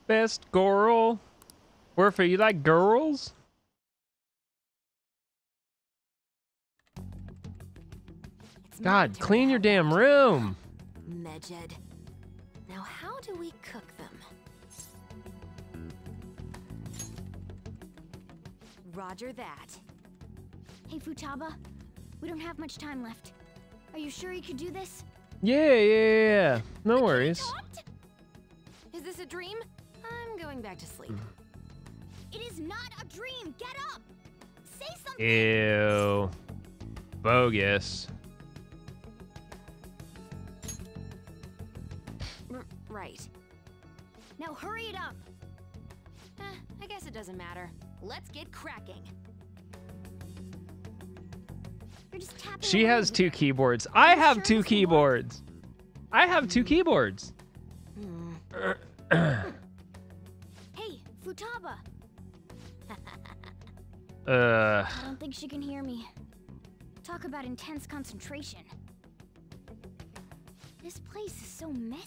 Best girl. Werfer, you like girls? It's my God, turn clean to your help damn out. room. Medjed. Now how do we cook them? Roger that. Hey, Futaba. We don't have much time left. Are you sure you could do this? Yeah. No worries. Is this a dream? I'm going back to sleep. It is not a dream. Get up. Say something. Ew. Bogus. Right. Now hurry it up. I guess it doesn't matter. Let's get cracking. You're just tapping She away has over two there. keyboards. I you have sure two this will work? keyboards. I have two keyboards. Hey, Futaba. Uh, I don't think she can hear me. Talk about intense concentration. This place is so messy.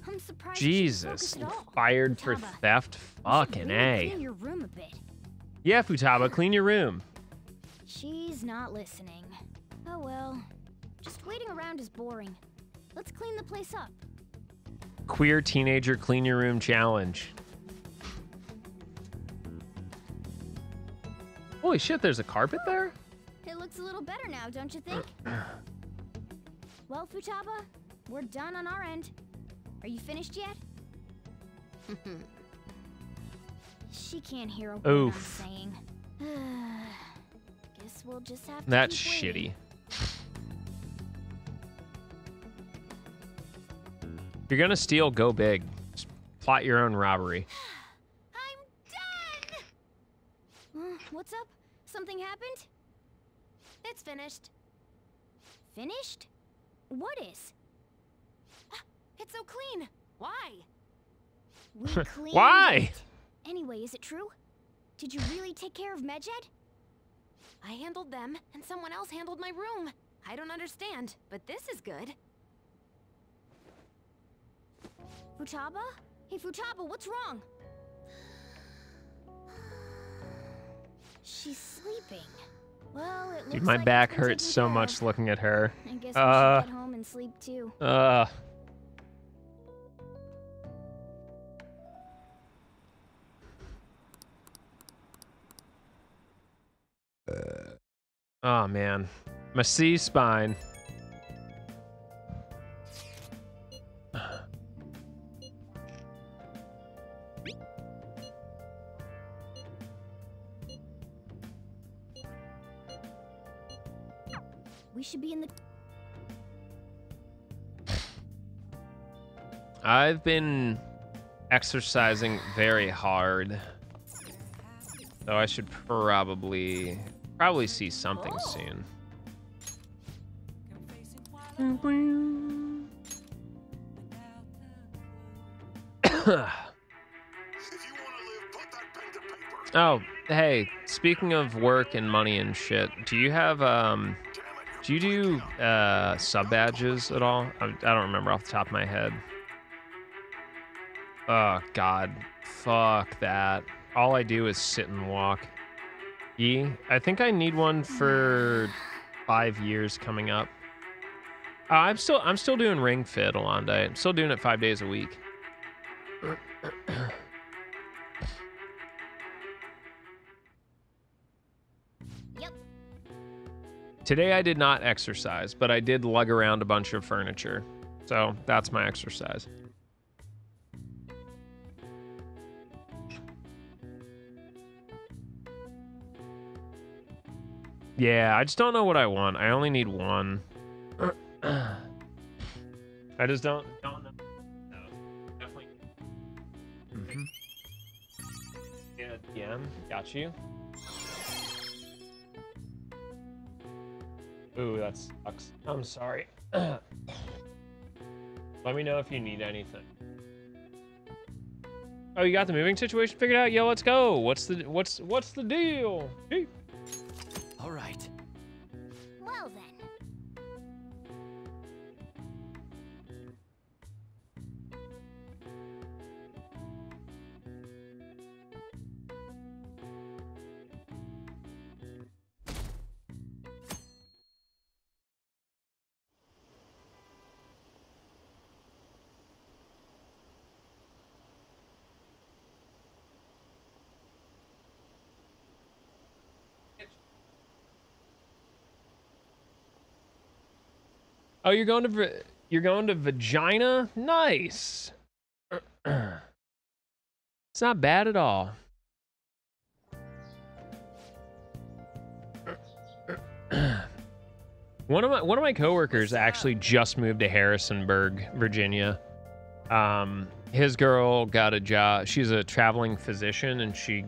I'm surprised Jesus. she can focus at all. Fired for Futaba, theft? you should Fucking really A. clean your room a bit. Yeah, Futaba, clean your room. She's not listening. Oh well. Just waiting around is boring. Let's clean the place up. Queer teenager clean your room challenge. Holy shit, there's a carpet there? It looks a little better now, don't you think? Well, Futaba, we're done on our end. Are you finished yet? She can't hear a word Oof. I'm saying. Guess we'll just have to That's keep waiting. shitty. If you're gonna steal, go big. Just plot your own robbery. I'm done! What's up? Something happened? It's finished. Finished? What is? It's so clean. Why? We cleaned Why? it. Anyway, is it true? Did you really take care of Medjed? I handled them, and someone else handled my room. I don't understand, but this is good. Futaba? Hey, Futaba, what's wrong? She's sleeping. Well, it Dude, looks my like it's back been hurts taken so care much of. looking at her. I guess we should get home and sleep too. Oh man, my C spine. We should be in the... I've been exercising very hard. So I should probably see something soon. Oh, hey, speaking of work and money and shit, do you have do you do sub badges at all? I don't remember off the top of my head. Oh god, fuck that. All I do is sit and walk. I think I need one for 5 years coming up. I'm still doing Ring Fit, Alonda. I'm still doing it 5 days a week. Yep. Today I did not exercise, but I did lug around a bunch of furniture. So that's my exercise. Yeah, I just don't know what I want. I only need one. I just don't know. No, definitely. Yeah, got you. Ooh, that sucks. I'm sorry. Let me know if you need anything. Oh, you got the moving situation figured out? Yo, let's go. What's the deal? Hey. All right. Well then. Oh, you're going to Vagina? Nice. It's not bad at all. One of my coworkers actually just moved to Harrisonburg, Virginia. His girl got a job. She's a traveling physician, and she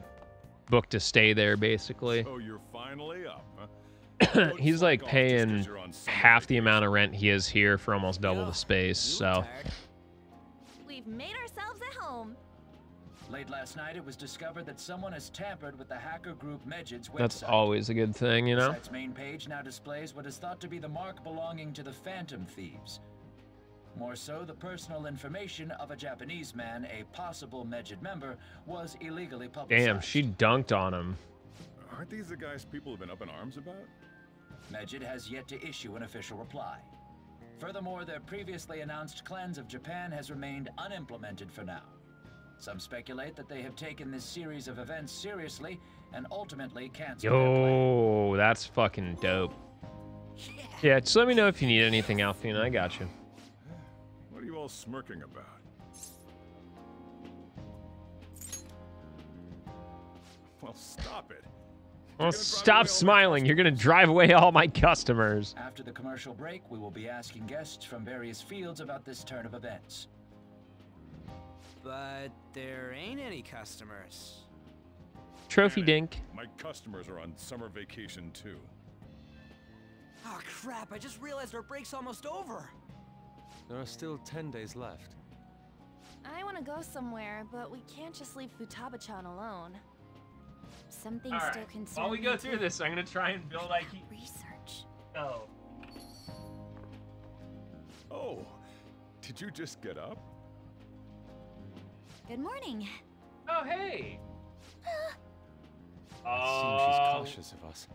booked to stay there basically. Oh, you're finally up, huh? He's like paying half the amount of rent he is here for almost double the space. So We've made ourselves at home. Late last night, it was discovered that someone has tampered with the hacker group Medjid's website. that's always a good thing, you know. The site's main page now displays what is thought to be the mark belonging to the Phantom Thieves. More so, the personal information of a Japanese man, a possible Medjid member, was illegally publicized. Damn, she dunked on him. Aren't these the guys people have been up in arms about? Medjid has yet to issue an official reply. Furthermore, their previously announced cleanse of Japan has remained unimplemented for now. Some speculate that they have taken this series of events seriously and ultimately canceled their plan. Yo, that's fucking dope. Yeah, just let me know if you need anything, Alfina. I got you. What are you all smirking about? Well, stop it. Well, stop smiling. You're gonna drive away all my customers. After the commercial break, we will be asking guests from various fields about this turn of events. But there ain't any customers. Trophy dink. My customers are on summer vacation too. Oh crap, I just realized our break's almost over. There are still 10 days left. I want to go somewhere, but we can't just leave Futaba-chan alone. Something All still right. concerns While we me go too. through this, I'm gonna try and build IQ. Research. Oh. Oh, did you just get up? Good morning. Oh, hey. It seems she's cautious of us.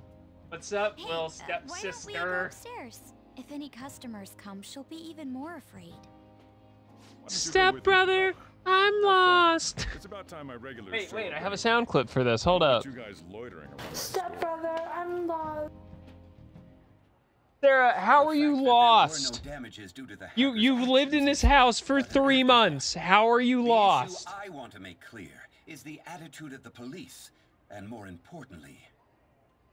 What's up, Hey, little why don't we go stepsister? upstairs? If any customers come, she'll be even more afraid. Why don't you go with me, Stepbrother, Futaba? I'm lost. It's about time my regulars. Wait, show wait, I up. have a sound clip for this. Hold up. You guys loitering around. Stepbrother, I'm lost. Sarah, how are you lost? There were no damages due to the You've hackers' lived in actions. this house for 3 months. How are you The lost? issue I want to make clear is the attitude of the police, and more importantly,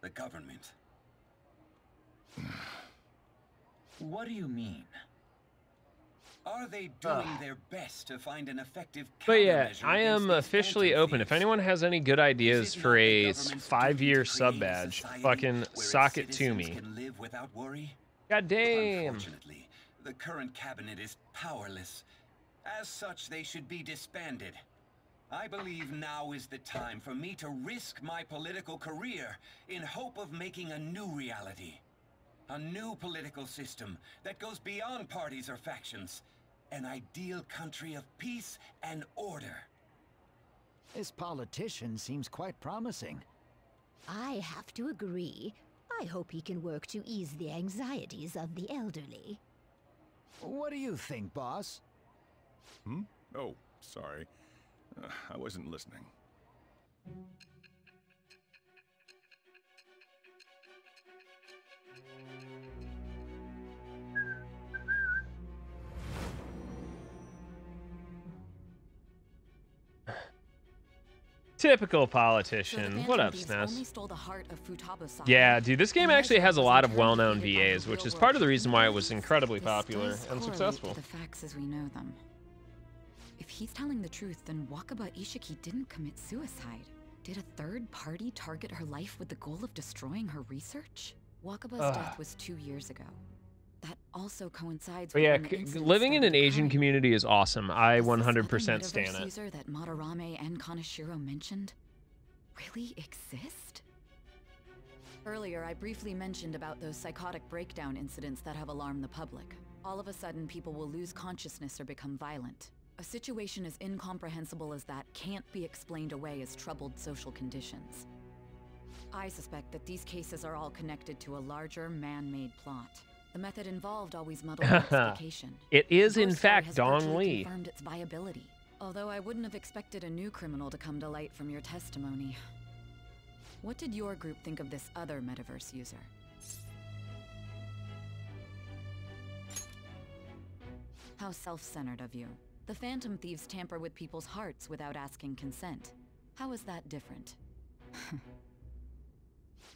the government. What do you mean? Are they doing their best to find an effective But yeah, countermeasure I am against these officially phantom open. If thieves? anyone has any good ideas Is it for not the a government's 5-year duty to sub create a badge, society fucking where its sock it to citizens me. can live without worry? God damn. Unfortunately, the current cabinet is powerless. As such, they should be disbanded. I believe now is the time for me to risk my political career in hope of making a new reality. A new political system that goes beyond parties or factions. An ideal country of peace and order. This politician seems quite promising. I have to agree. I hope he can work to ease the anxieties of the elderly. What do you think, boss? Hmm? Oh, sorry. I wasn't listening. Typical politician. What up, SNES? Yeah, dude, this game actually has a lot of well-known VAs, which is part of the reason why it was incredibly popular and successful. The facts as we know them. If he's telling the truth, then Wakaba Ishiki didn't commit suicide. Did a third party target her life with the goal of destroying her research? Wakaba's death was 2 years ago. That also coincides But with yeah, when the incident living in an started Asian occurring. community is awesome. I Does this 100% other stan metaverse it. user that Madarame and Kaneshiro mentioned really exist? Earlier, I briefly mentioned about those psychotic breakdown incidents that have alarmed the public. All of a sudden, people will lose consciousness or become violent. A situation as incomprehensible as that can't be explained away as troubled social conditions. I suspect that these cases are all connected to a larger man-made plot. The method involved always muddled the explication. It is, Your in story fact, has Dong virtually Lee. confirmed its viability. Although I wouldn't have expected a new criminal to come to light from your testimony. What did your group think of this other metaverse user? How self-centered of you. The Phantom Thieves tamper with people's hearts without asking consent. How is that different?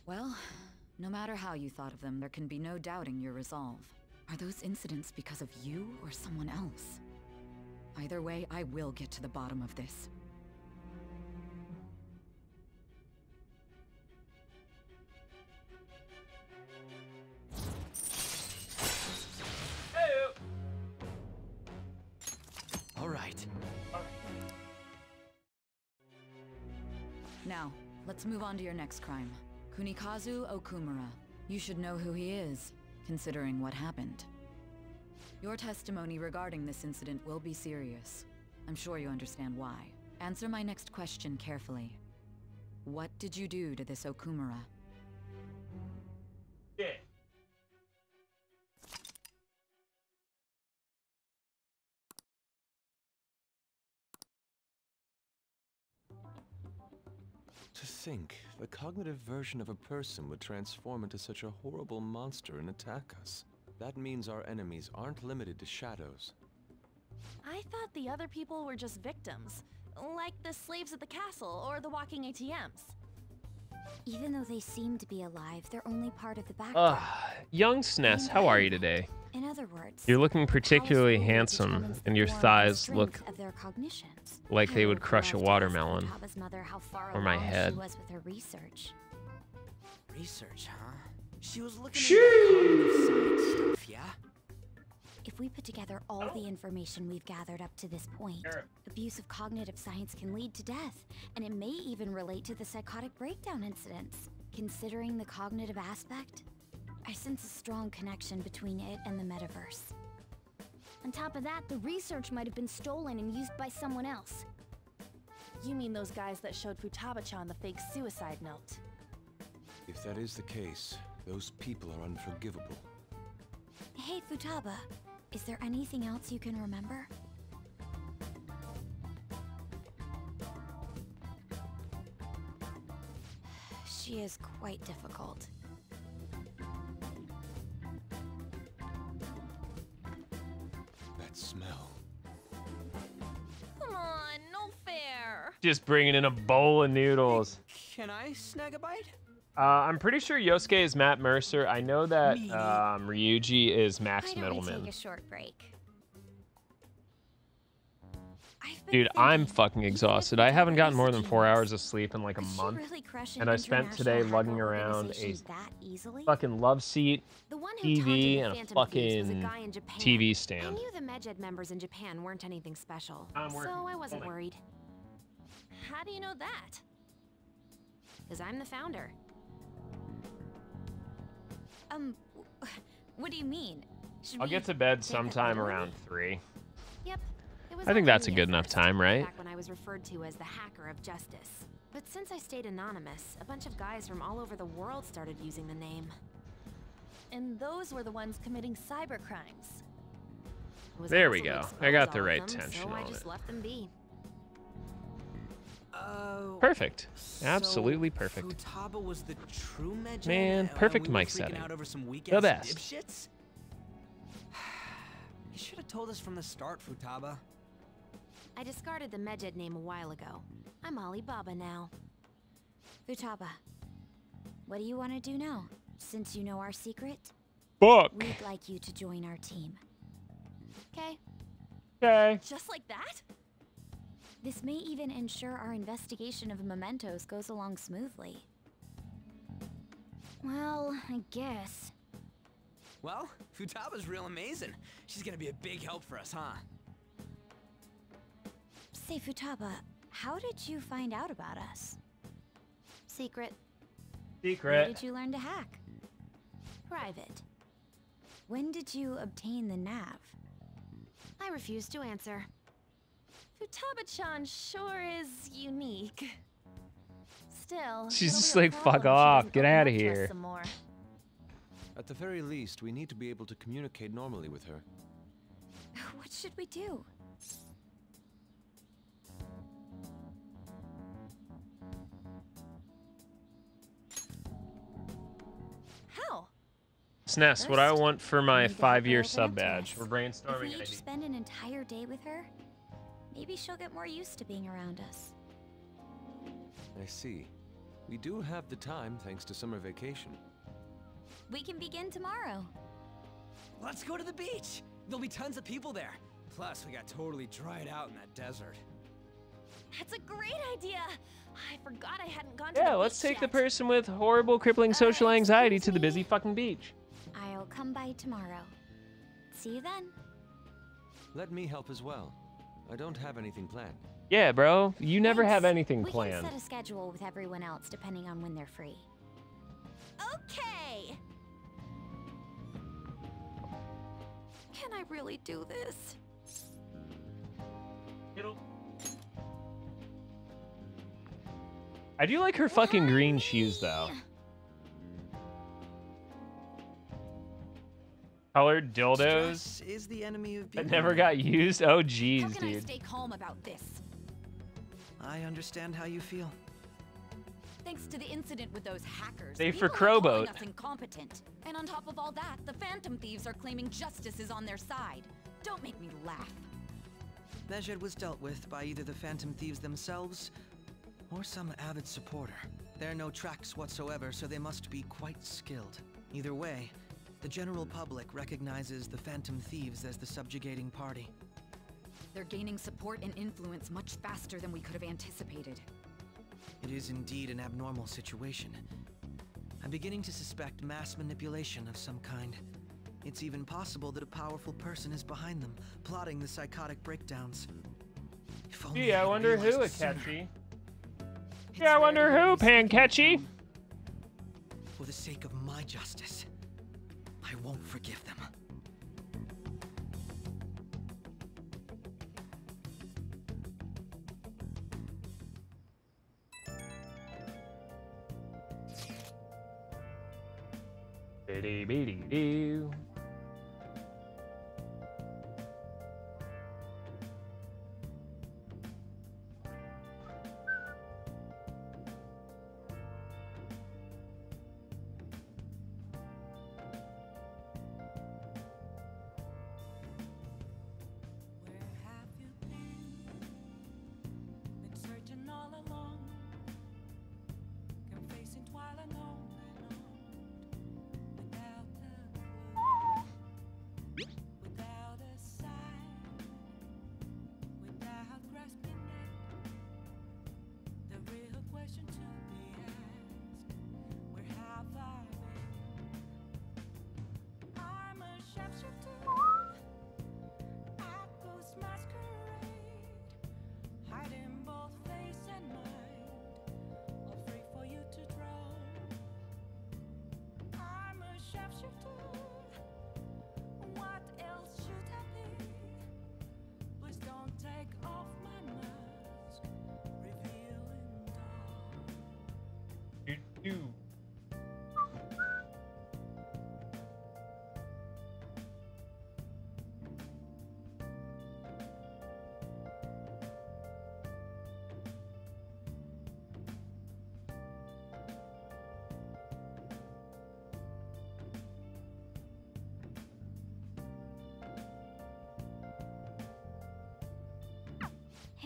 Well, no matter how you thought of them, there can be no doubting your resolve. Are those incidents because of you or someone else? Either way, I will get to the bottom of this. All right. Now, let's move on to your next crime. Kunikazu Okumura. You should know who he is, considering what happened. Your testimony regarding this incident will be serious. I'm sure you understand why. Answer my next question carefully. What did you do to this Okumura? Yeah. To think, the cognitive version of a person would transform into such a horrible monster and attack us. That means our enemies aren't limited to shadows. I thought the other people were just victims, like the slaves at the castle or the walking ATMs. Even though they seem to be alive, they're only part of the background. Young SNES, how are you today? In other words, You're looking particularly handsome, and your thighs look of their cognitions. like they would crush a watermelon. Futaba's mother how far Or my along head. She was with her research. Research, huh? She was looking at cognitive science stuff, yeah? If we put together all the information we've gathered up to this point, abuse of cognitive science can lead to death, and it may even relate to the psychotic breakdown incidents. Considering the cognitive aspect, I sense a strong connection between it and the metaverse. On top of that, the research might have been stolen and used by someone else. You mean those guys that showed Futaba-chan the fake suicide note? If that is the case, those people are unforgivable. Hey, Futaba, is there anything else you can remember? She is quite difficult. That smell. Come on, no fair. Just bringing in a bowl of noodles. Can I snag a bite? I'm pretty sure Yosuke is Matt Mercer. I know that Ryuji is Max Why don't we Middleman. take a short break? Dude, I'm fucking exhausted. I haven't gotten more than 4 hours of sleep in like a month. Really crush an And I spent today international lugging hacker around a organization that easily? fucking love seat, The one who TV, taunted the and a Phantom Thieves was a fucking guy in Japan. TV I stand. knew the Medjed members in Japan weren't anything special, so I wasn't worried. How do you know that? Because I'm the founder. What do you mean? Should I'll we get to bed take a sometime tour? around 3. Yep. It was I think only that's a me good at enough first, time, right? Back when I was referred to as the hacker of justice. But since I stayed anonymous, a bunch of guys from all over the world started using the name. And those were the ones committing cyber crimes. It was There we hassle to go. expose I got the all of right them, tension so I on just it. left them be. Perfect. Absolutely perfect. Futaba was the true Medjed, Man, perfect we were mic freaking setting. out over some The weak-ass best. dipshits? You should have told us from the start, Futaba. I discarded the Medjed name a while ago. I'm Alibaba now. Futaba, what do you want to do now? Since you know our secret, Fuck. we'd like you to join our team. Okay. Okay. Just like that? This may even ensure our investigation of mementos goes along smoothly. Well, I guess. Well, Futaba's real amazing. She's gonna be a big help for us, huh? Say, Futaba, how did you find out about us? Secret. Where Secret. did you learn to hack? Private. When did you obtain the nav? I refuse to answer. Futaba-chan sure is unique. Still, She's it'll just be a like, problem fuck if she off, doesn't get open outta up to us here. some more. At the very least, we need to be able to communicate normally with her. What should we do? How? SNES, what I want for my we gotta 5-year open up sub to badge. us. We're If we brainstorming each ideas. spend an entire day with her, maybe she'll get more used to being around us. I see. We do have the time thanks to summer vacation. We can begin tomorrow. Let's go to the beach! There'll be tons of people there. Plus, we got totally dried out in that desert. That's a great idea. I forgot I hadn't gone to Yeah, the let's beach take the yet. person with horrible, crippling social anxiety to the busy fucking beach. I'll come by tomorrow. See you then. Let me help as well. I don't have anything planned. Yeah, bro. You never have Thanks. anything We planned. can set a schedule with everyone else depending on when they're free. Okay. Can I really do this? I do like her fucking green shoes, though. Colored dildos Stress is the enemy of that beauty. never got used. Oh, How jeez, can I dude. stay calm about this? I understand how you feel. Thanks to the incident with those hackers, Save for people are calling Crowboat. us incompetent. And on top of all that, the Phantom Thieves are claiming justice is on their side. Don't make me laugh. Medjed was dealt with by either the Phantom Thieves themselves or some avid supporter. There are no tracks whatsoever, so they must be quite skilled. Either way, the general public recognizes the Phantom Thieves as the subjugating party. They're gaining support and influence much faster than we could have anticipated. It is indeed an abnormal situation. I'm beginning to suspect mass manipulation of some kind. It's even possible that a powerful person is behind them, plotting the psychotic breakdowns. If only Gee, I I'd wonder who, realized sooner. Akechi. Yeah, I wonder who, Panketchi. For the sake of my justice, I won't forgive them. Bitty bitty doo. Been searching all along, confessing while alone.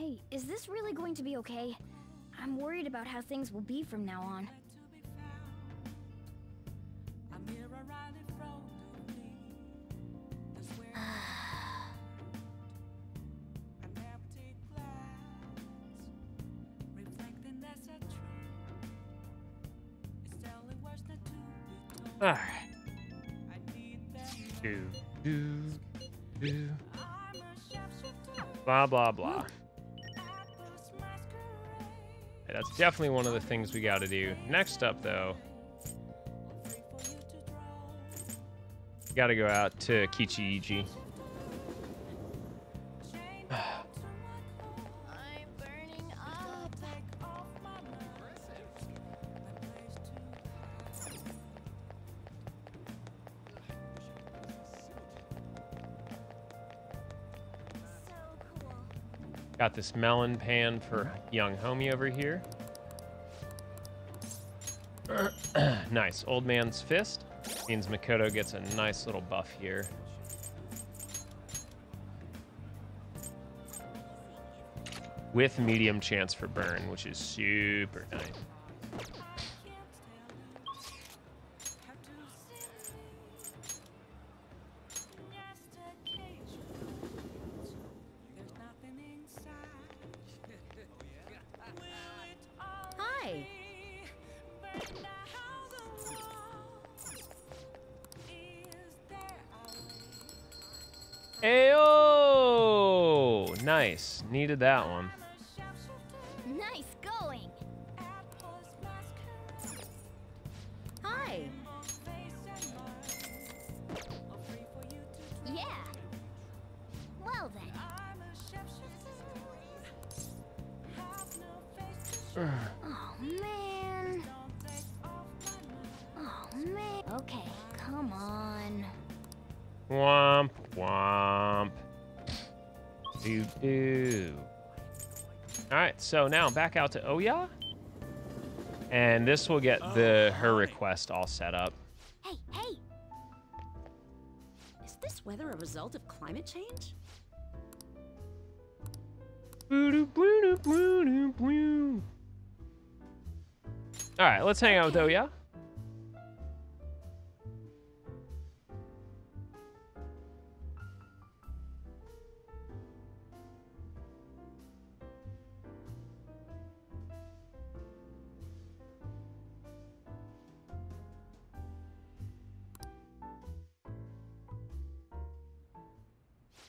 Hey, is this really going to be okay? I'm worried about how things will be from now on. Alright. Blah, blah, blah. Okay, that's definitely one of the things we gotta do. Next up, though, we gotta go out to Kichi-Iji. Got this melon pan for young homie over here. Nice. Old man's fist. Means Makoto gets a nice little buff here. With medium chance for burn, which is super nice. Hi. Heyooo! Nice. Needed that one. Nice going. Hi. Yeah. Well then. Oh man. Oh man. Okay, come on. Womp womp. Do. Alright, so now back out to Oya. And this will get her request all set up. Hey, hey! Is this weather a result of climate change? Alright, let's hang out with Oya.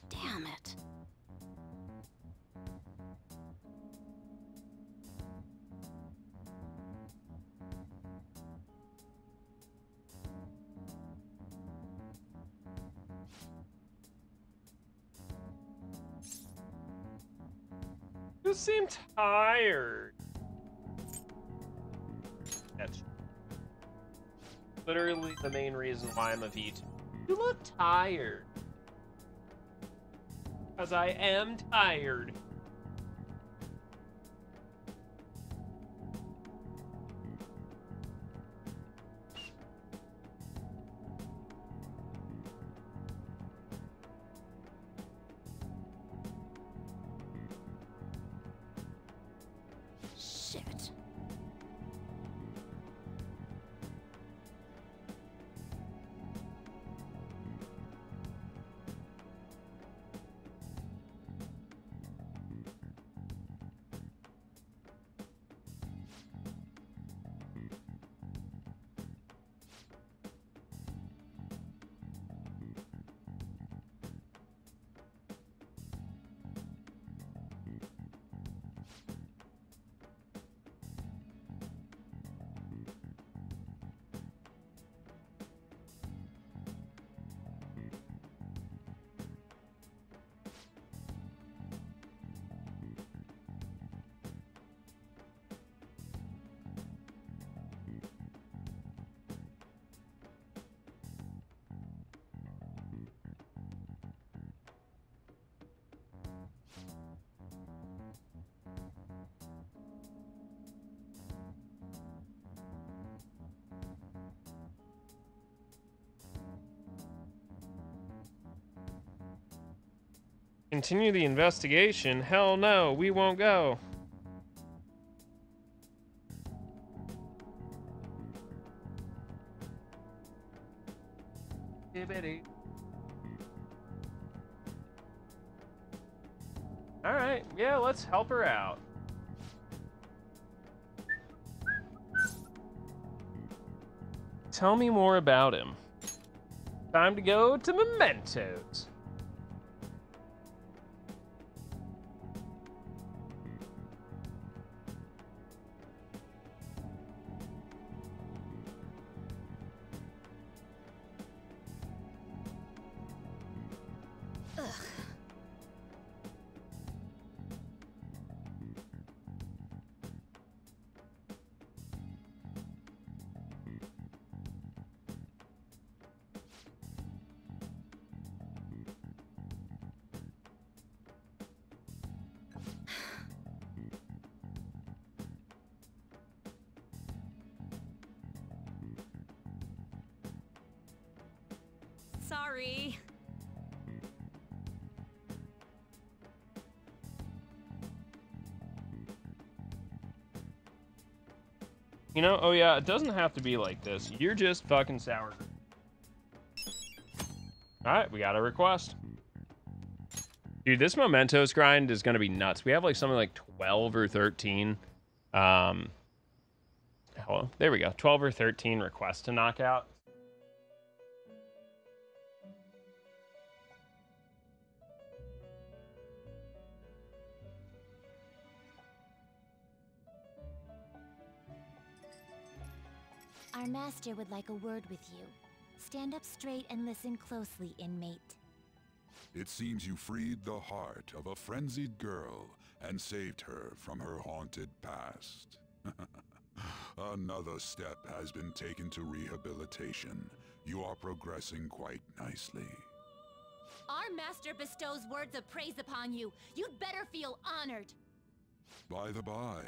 Damn it. You seem tired. That's literally the main reason why I'm a VTuber. You look tired. Because I am tired. Shit. Continue the investigation? Hell no, we won't go. All right, yeah, let's help her out. Tell me more about him. Time to go to Mementos. Sorry. You know, oh yeah, it doesn't have to be like this. You're just fucking sour. Alright, we got a request. Dude, this Mementos grind is gonna be nuts. We have like something like 12 or 13. Hello, there we go. 12 or 13 requests to knock out. Our master would like a word with you. Stand up straight and listen closely, inmate. It seems you freed the heart of a frenzied girl and saved her from her haunted past. Another step has been taken to rehabilitation. You are progressing quite nicely. Our master bestows words of praise upon you. You'd better feel honored. By the by,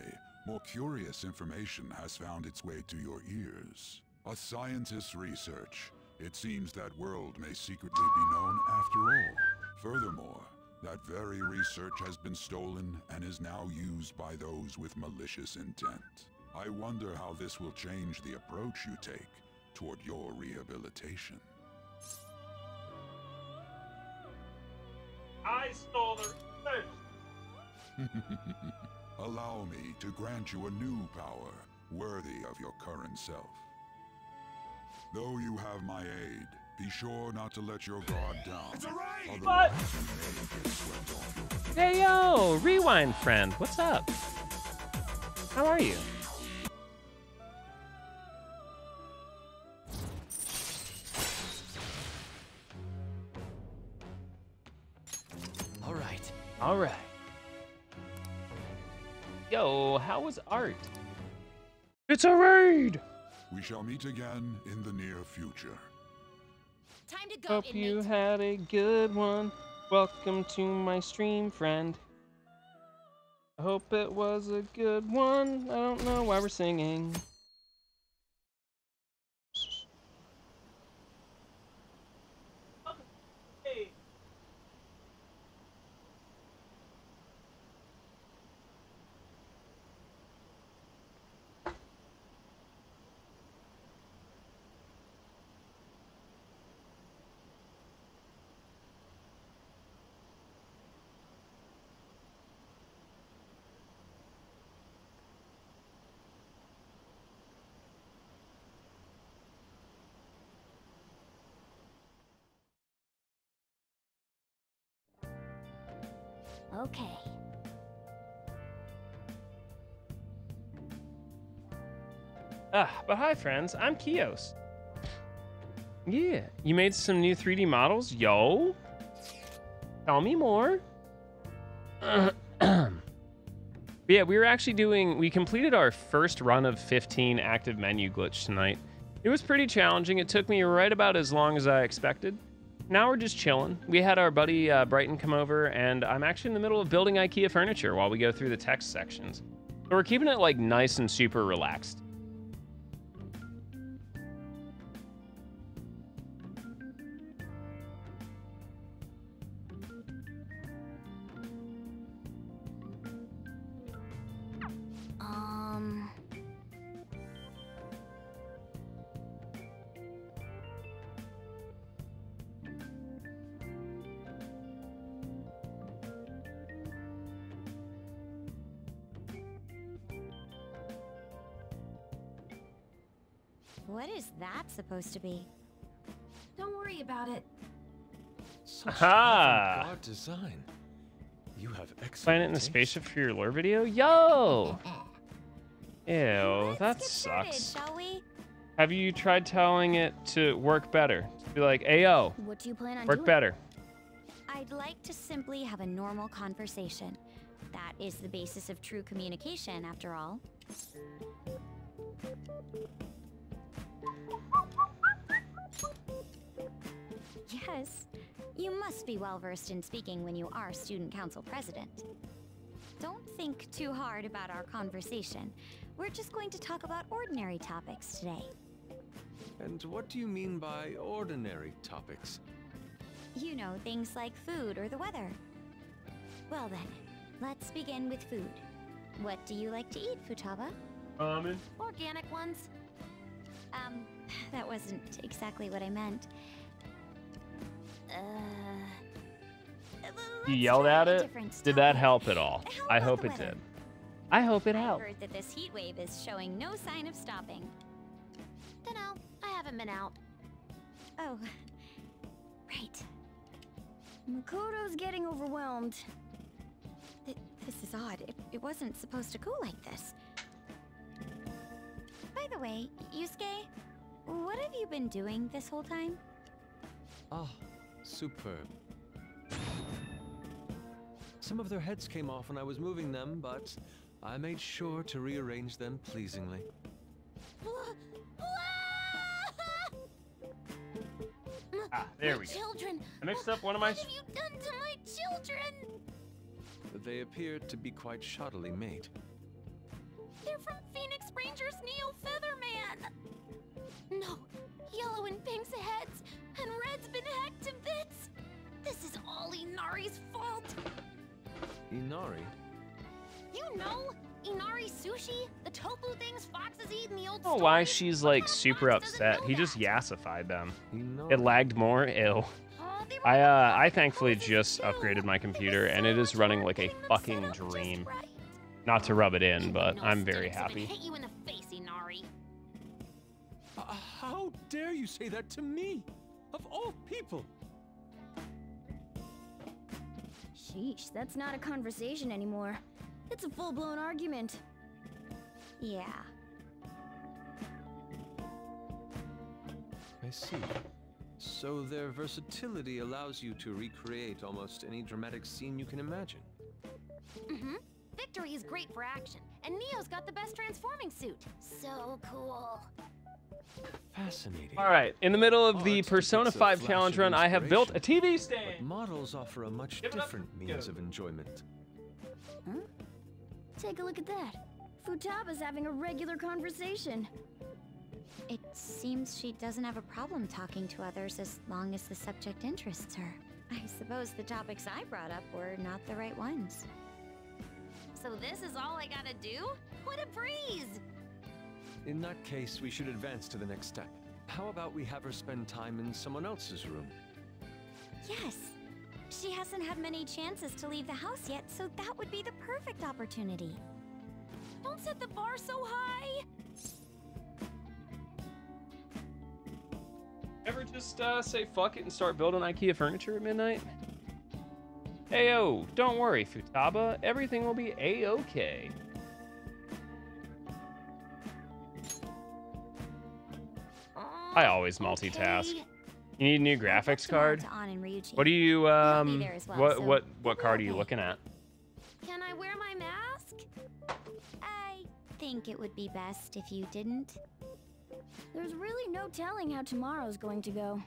more curious information has found its way to your ears. A scientist's research. It seems that world may secretly be known after all. Furthermore, that very research has been stolen and is now used by those with malicious intent. I wonder how this will change the approach you take toward your rehabilitation. I stole the research. Allow me to grant you a new power worthy of your current self. Though you have my aid, be sure not to let your guard down. It's a raid! What? Your... Hey yo, rewind friend, what's up? How are you? All right. All right. Yo, how was art? It's a raid! We shall meet again in the near future. Time to go, Hope inmate. you had a good one. Welcome to my stream, friend. I hope it was a good one. I don't know why we're singing. Okay. But hi friends, I'm Kios. Yeah, you made some new 3D models? Yo? Tell me more. Yeah, we completed our first run of 15 active menu glitch tonight. It was pretty challenging. It took me right about as long as I expected. Now we're just chilling. We had our buddy Brighton come over, and I'm actually in the middle of building IKEA furniture while we go through the text sections. So we're keeping it like nice and super relaxed. What is that supposed to be? Don't worry about it. Such Aha! avant-garde design. You have excellent Planet in the taste. spaceship for your lure video? Yo! Ew, that Let's get sucks. started, shall we? Have you tried telling it to work better? Be like, Ayo, What do you plan on work doing? better. I'd like to simply have a normal conversation. That is the basis of true communication, after all. Yes, you must be well versed in speaking when you are student council president. Don't think too hard about our conversation. We're just going to talk about ordinary topics today. And what do you mean by ordinary topics? You know, things like food or the weather. Well then, let's begin with food. What do you like to eat, Futaba? Ramen. Organic ones. That wasn't exactly what I meant. You yelled at it? Did that help at all? I about hope the it weather? did. I hope it I helped. heard that this heat wave is showing no sign of stopping. Dunno, I haven't been out. Oh, right. Makoto's getting overwhelmed. This is odd. It wasn't supposed to go like this. By the way, Yusuke, what have you been doing this whole time? Ah, superb. Some of their heads came off when I was moving them, but I made sure to rearrange them pleasingly. Ah, there we go. Children, I mixed up one of my... what have you done to my children? They appeared to be quite shoddily made. They're from Phoenix Rangers Neo Featherman. No, Yellow and Pink's heads, and Red's been hacked to bits. This is all Inari's fault. Inari? You know, Inari sushi, the tofu things foxes eat in the old I don't know why she's like super upset. He just yassified them. It lagged more. Ew. I thankfully just upgraded my computer and it is running like a fucking dream. Not to rub it in, but I'm very happy. Hit you in the face, Inari. How dare you say that to me? Of all people! Sheesh, that's not a conversation anymore. It's a full-blown argument. Yeah. I see. So their versatility allows you to recreate almost any dramatic scene you can imagine. Mm-hmm. Victory is great for action, and Neo's got the best transforming suit. So cool. Fascinating. All right, in the middle of the Art Persona depicts a 5 flash challenge of run, I have built a inspiration, TV But stand. models offer a much Give it up. different means of enjoyment. Huh? Take a look at that. Futaba's having a regular conversation. It seems she doesn't have a problem talking to others as long as the subject interests her. I suppose the topics I brought up were not the right ones. So this is all I gotta do? What a breeze! In that case, we should advance to the next step. How about we have her spend time in someone else's room? Yes. She hasn't had many chances to leave the house yet, so that would be the perfect opportunity. Don't set the bar so high! Ever just say fuck it and start building IKEA furniture at midnight? Heyo, don't worry, Futaba. Everything will be A-okay. I always multitask. Okay. You need a new graphics card? To On and Ryuchi. What do you I'll be there as well, so what card are you looking at? Can I wear my mask? I think it would be best if you didn't. There's really no telling how tomorrow's going to go.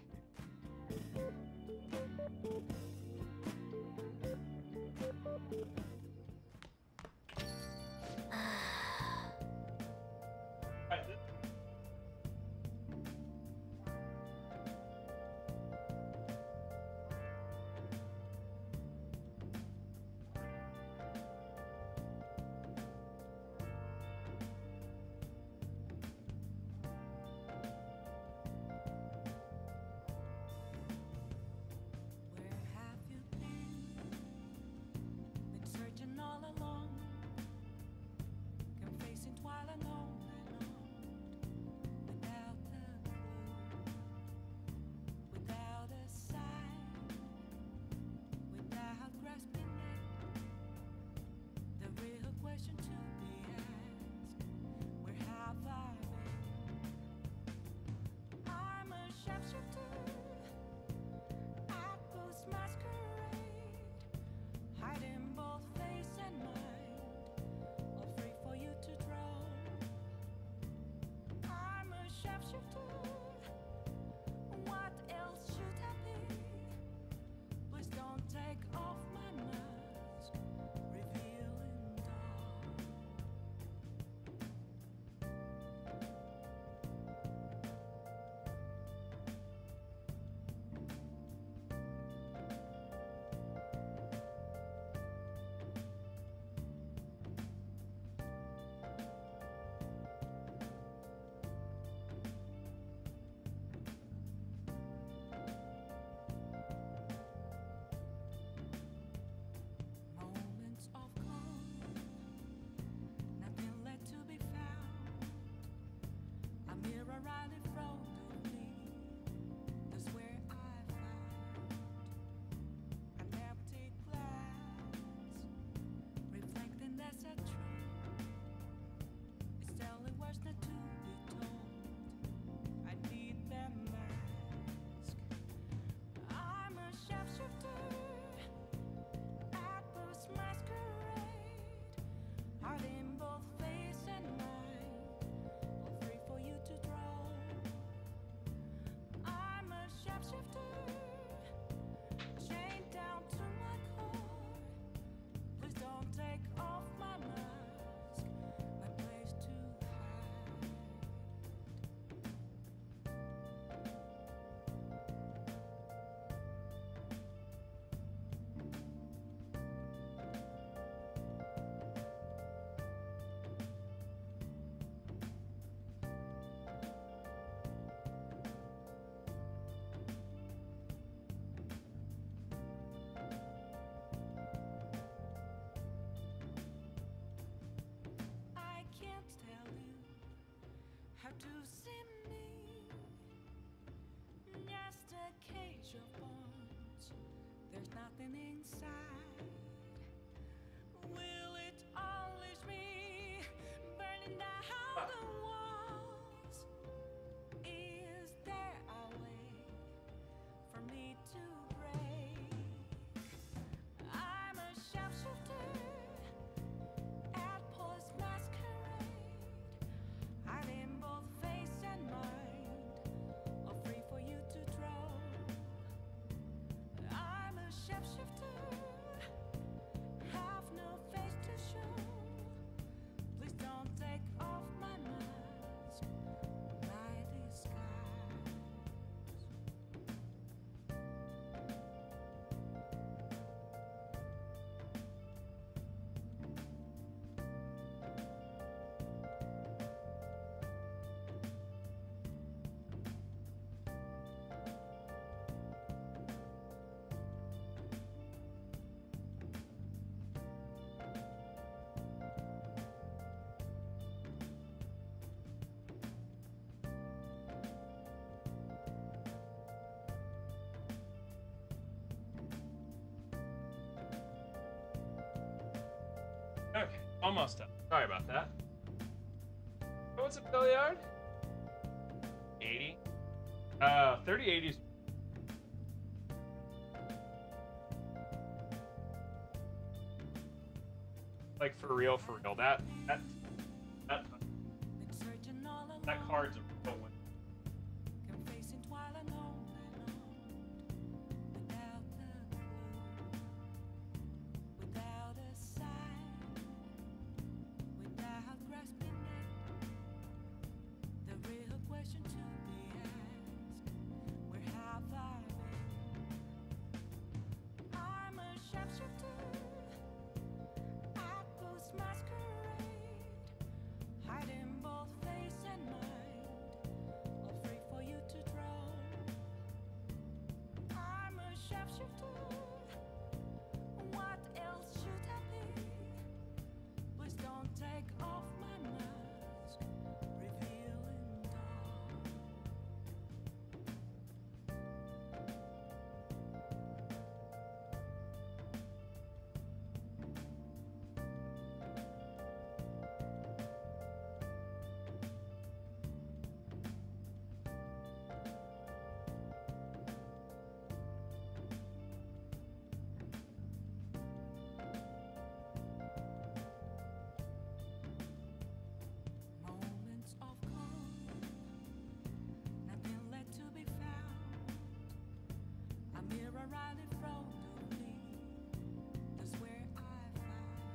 nothing inside. Will it unleash me, burning down the walls? Is there a way for me to break? I'm a sharpshooter at Post Masquerade, hiding both face and mind, all free for you to draw. I'm a shapeshifter, have no face to show. Please don't take off my mask, my disguise. Okay, almost done. Sorry about that. What's a billiard? 80. 3080s. Like for real. That card's a real one. What else should I be? Please don't take off my mask, revealing dawn. Moments of calm, nothing left to be found. A mirror right in front of me, that's where I found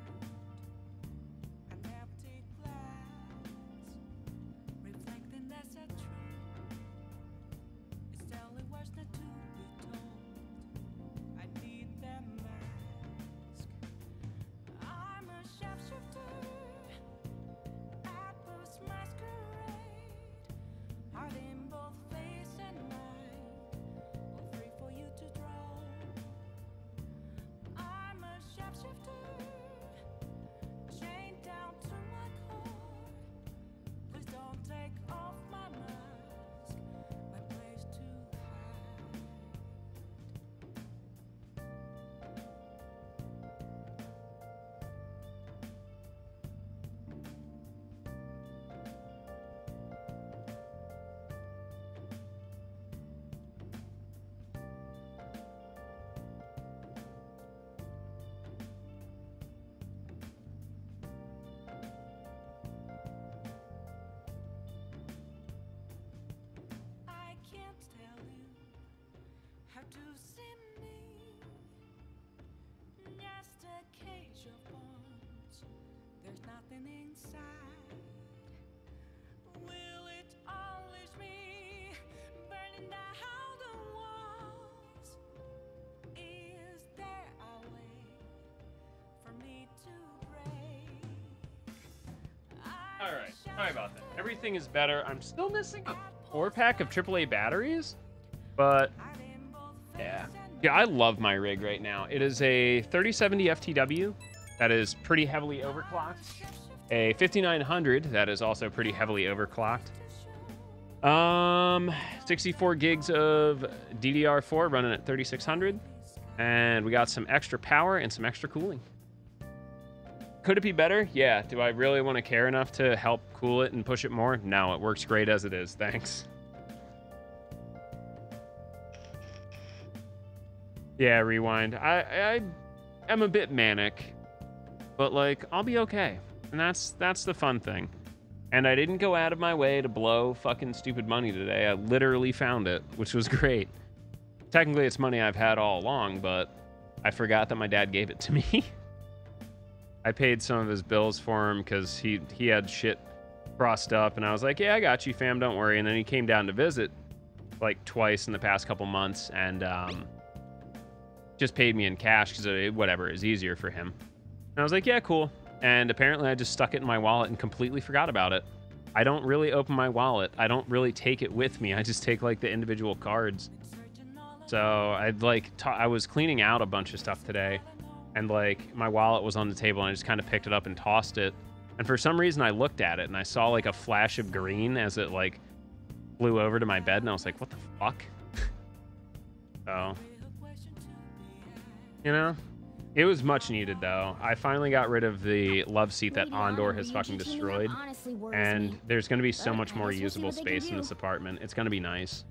an empty glass, reflecting that's a truth. It's telling words not to be told. I need that mask. I'm a sharpshooter at Post Masquerade, hiding both face and mind, all free for you to draw. I'm a sharpshooter, chained down to my core. Please don't take off my mask, my place to hide. I can't tell you how to see me, just a cage of bones. There's nothing inside. Will it unleash me, burning down the walls? Is there a way for me to break? All right, sorry about that. Everything is better. I'm still missing a 4-pack of AAA batteries, but yeah. Yeah, I love my rig right now. It is a 3070 FTW that is pretty heavily overclocked. A 5900 that is also pretty heavily overclocked. 64 gigs of DDR4 running at 3600. And we got some extra power and some extra cooling. Could it be better? Yeah. Do I really want to care enough to help cool it and push it more? No, it works great as it is. Thanks. Yeah, rewind. I am a bit manic, but like I'll be okay. And that's the fun thing. And I didn't go out of my way to blow fucking stupid money today. I literally found it, which was great. Technically, it's money I've had all along, but I forgot that my dad gave it to me. I paid some of his bills for him because he had shit crossed up, and I was like, yeah, I got you, fam, don't worry. And then he came down to visit like twice in the past couple months, and just paid me in cash because whatever is easier for him. And I was like, yeah, cool. And apparently I just stuck it in my wallet and completely forgot about it. I don't really open my wallet. I don't really take it with me. I just take like the individual cards. So I was cleaning out a bunch of stuff today, and like my wallet was on the table and I just kind of picked it up and tossed it. And for some reason I looked at it and I saw like a flash of green as it like flew over to my bed, and I was like, what the fuck? So, you know, it was much needed though. I finally got rid of the love seat that Andor has fucking destroyed, and there's going to be so much more usable space in this apartment. It's going to be nice.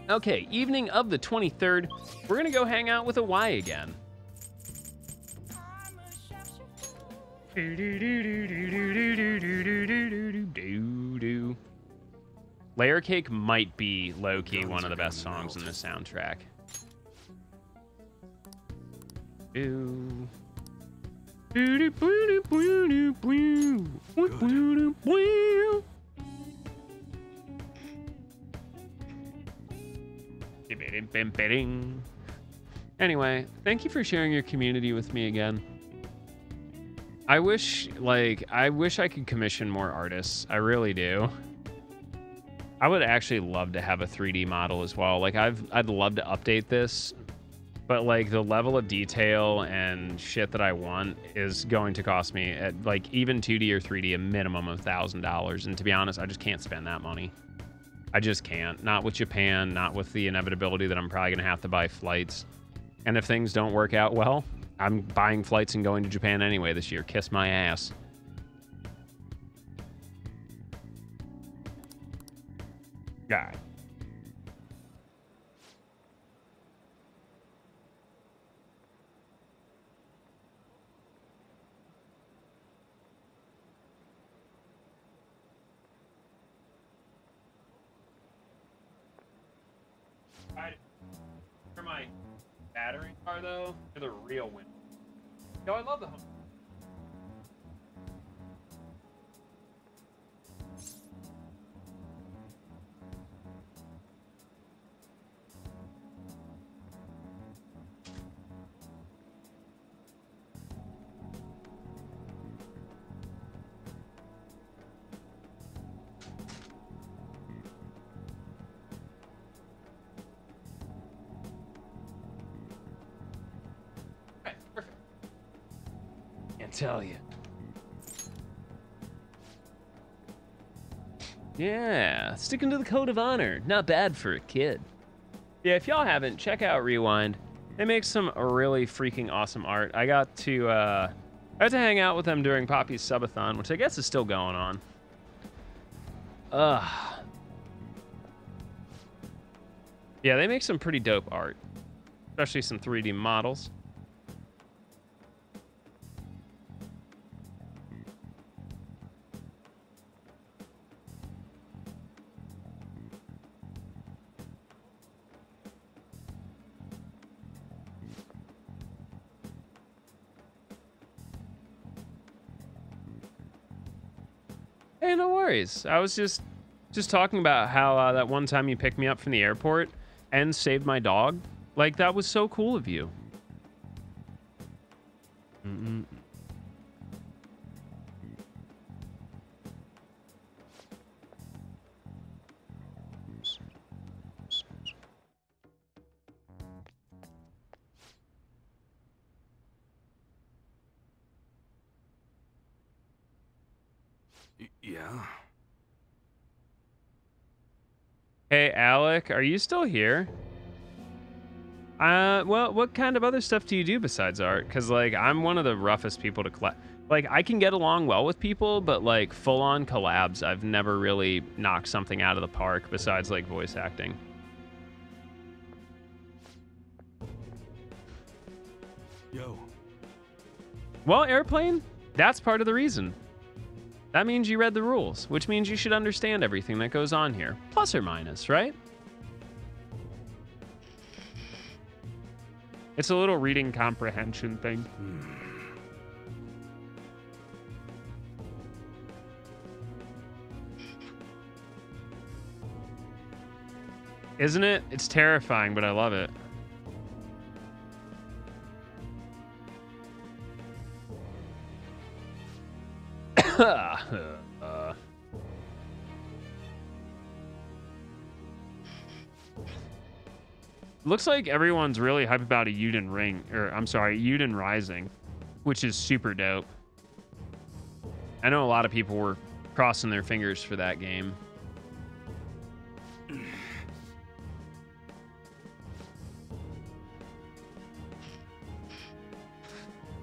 Okay, evening of the 23rd, we're going to go hang out with a Y again. Layer Cake might be low-key one of the best songs in this soundtrack. Anyway, thank you for sharing your community with me again. I wish I could commission more artists. I really do. I would actually love to have a 3D model as well. Like I'd love to update this, but like the level of detail and shit that I want is going to cost me at like even 2D or 3D a minimum of $1,000. And to be honest, I just can't spend that money. I just can't. Not with Japan, not with the inevitability that I'm probably gonna have to buy flights. And if things don't work out well, I'm buying flights and going to Japan anyway this year. Kiss my ass. God. For my battery car though, they're the real win. Yo, I love the home. Tell you. Yeah, sticking to the code of honor. Not bad for a kid. Yeah, if y'all haven't, check out Rewind. They make some really freaking awesome art. I got to hang out with them during Poppy's subathon, which I guess is still going on. Yeah, they make some pretty dope art, especially some 3D models. Hey, no worries. I was just talking about how that one time you picked me up from the airport and saved my dog. Like, that was so cool of you. Yeah. Hey, Alec, are you still here? Well, what kind of other stuff do you do besides art? Because, like, I'm one of the roughest people to collab. Like, I can get along well with people, but, like, full-on collabs, I've never really knocked something out of the park besides, like, voice acting. Yo. Well, Airplane, that's part of the reason. That means you read the rules, which means you should understand everything that goes on here. Plus or minus, right? It's a little reading comprehension thing. Isn't it? It's terrifying, but I love it. Looks like everyone's really hype about a Yuden Ring, or I'm sorry, Yuden Rising, which is super dope. I know a lot of people were crossing their fingers for that game.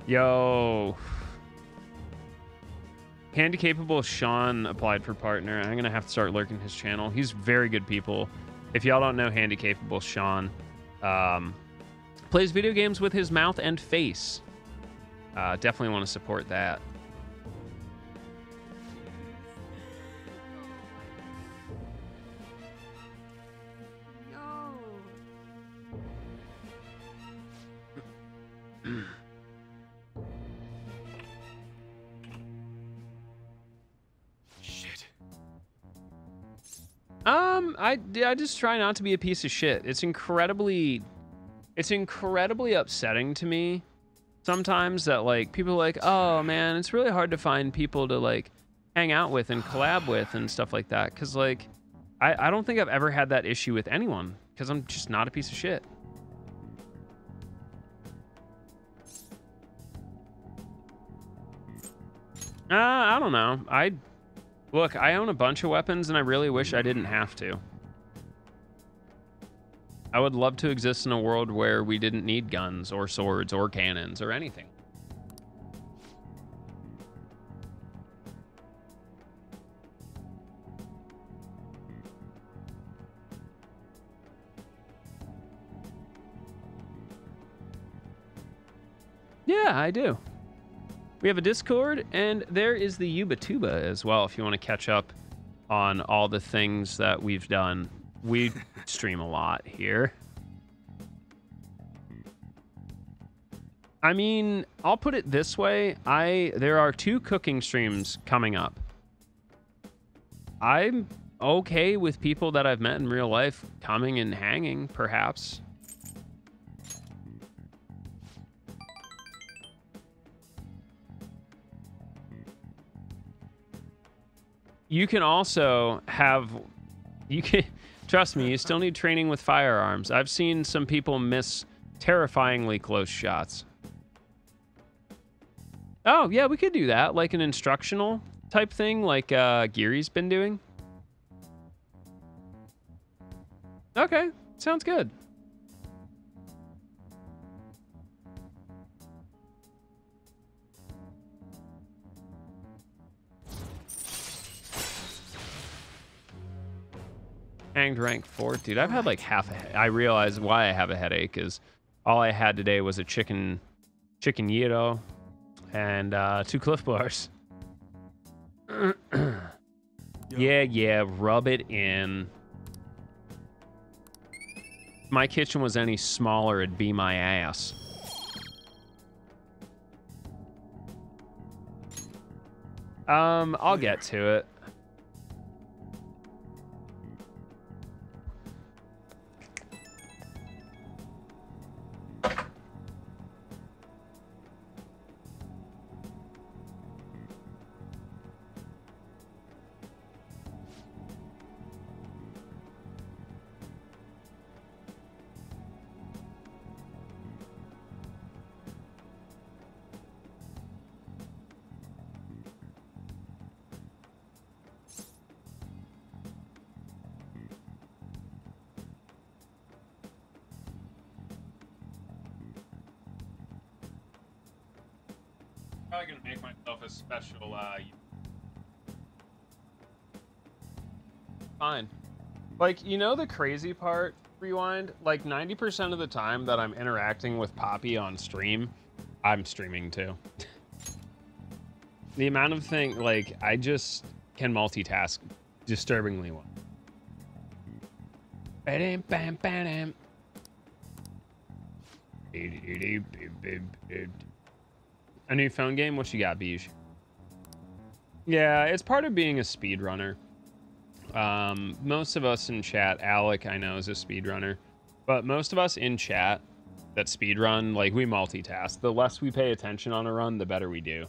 Yo. Handy Capable Sean applied for partner. I'm going to have to start lurking his channel. He's very good people. If y'all don't know Handy Capable Sean, plays video games with his mouth and face. Definitely want to support that. I just try not to be a piece of shit. It's incredibly upsetting to me sometimes that, like, people are like, oh man, it's really hard to find people to, like, hang out with and collab with and stuff like that. Cause, like, I don't think I've ever had that issue with anyone because I'm just not a piece of shit. I don't know. Look, I own a bunch of weapons and I really wish I didn't have to. I would love to exist in a world where we didn't need guns or swords or cannons or anything. Yeah, I do. We have a Discord, and there is the Yuba Tuba as well if you want to catch up on all the things that we've done. We stream a lot here. I mean, I'll put it this way. There are 2 cooking streams coming up. I'm okay with people that I've met in real life coming and hanging, perhaps. You can also have... Trust me, you still need training with firearms. I've seen some people miss terrifyingly close shots. Oh, yeah, we could do that. Like an instructional type thing, like Geary's been doing. Okay, sounds good. Hanged rank 4. Dude, I've had like half a... I realize why I have a headache is all I had today was a chicken gyro and 2 Cliff Bars. Yeah, rub it in. If my kitchen was any smaller, it'd be my ass. I'll get to it. probably gonna make myself a special. Fine. Like, you know, the crazy part, Rewind. Like 90% of the time that I'm interacting with Poppy on stream, I'm streaming too. The amount of thing, like, I just can multitask disturbingly well. Bam, bam, bam. A new phone game? What you got, Beige? Yeah, it's part of being a speedrunner. Most of us in chat, Alec, I know, is a speedrunner. But most of us in chat that speedrun, like, we multitask. The less we pay attention on a run, the better we do.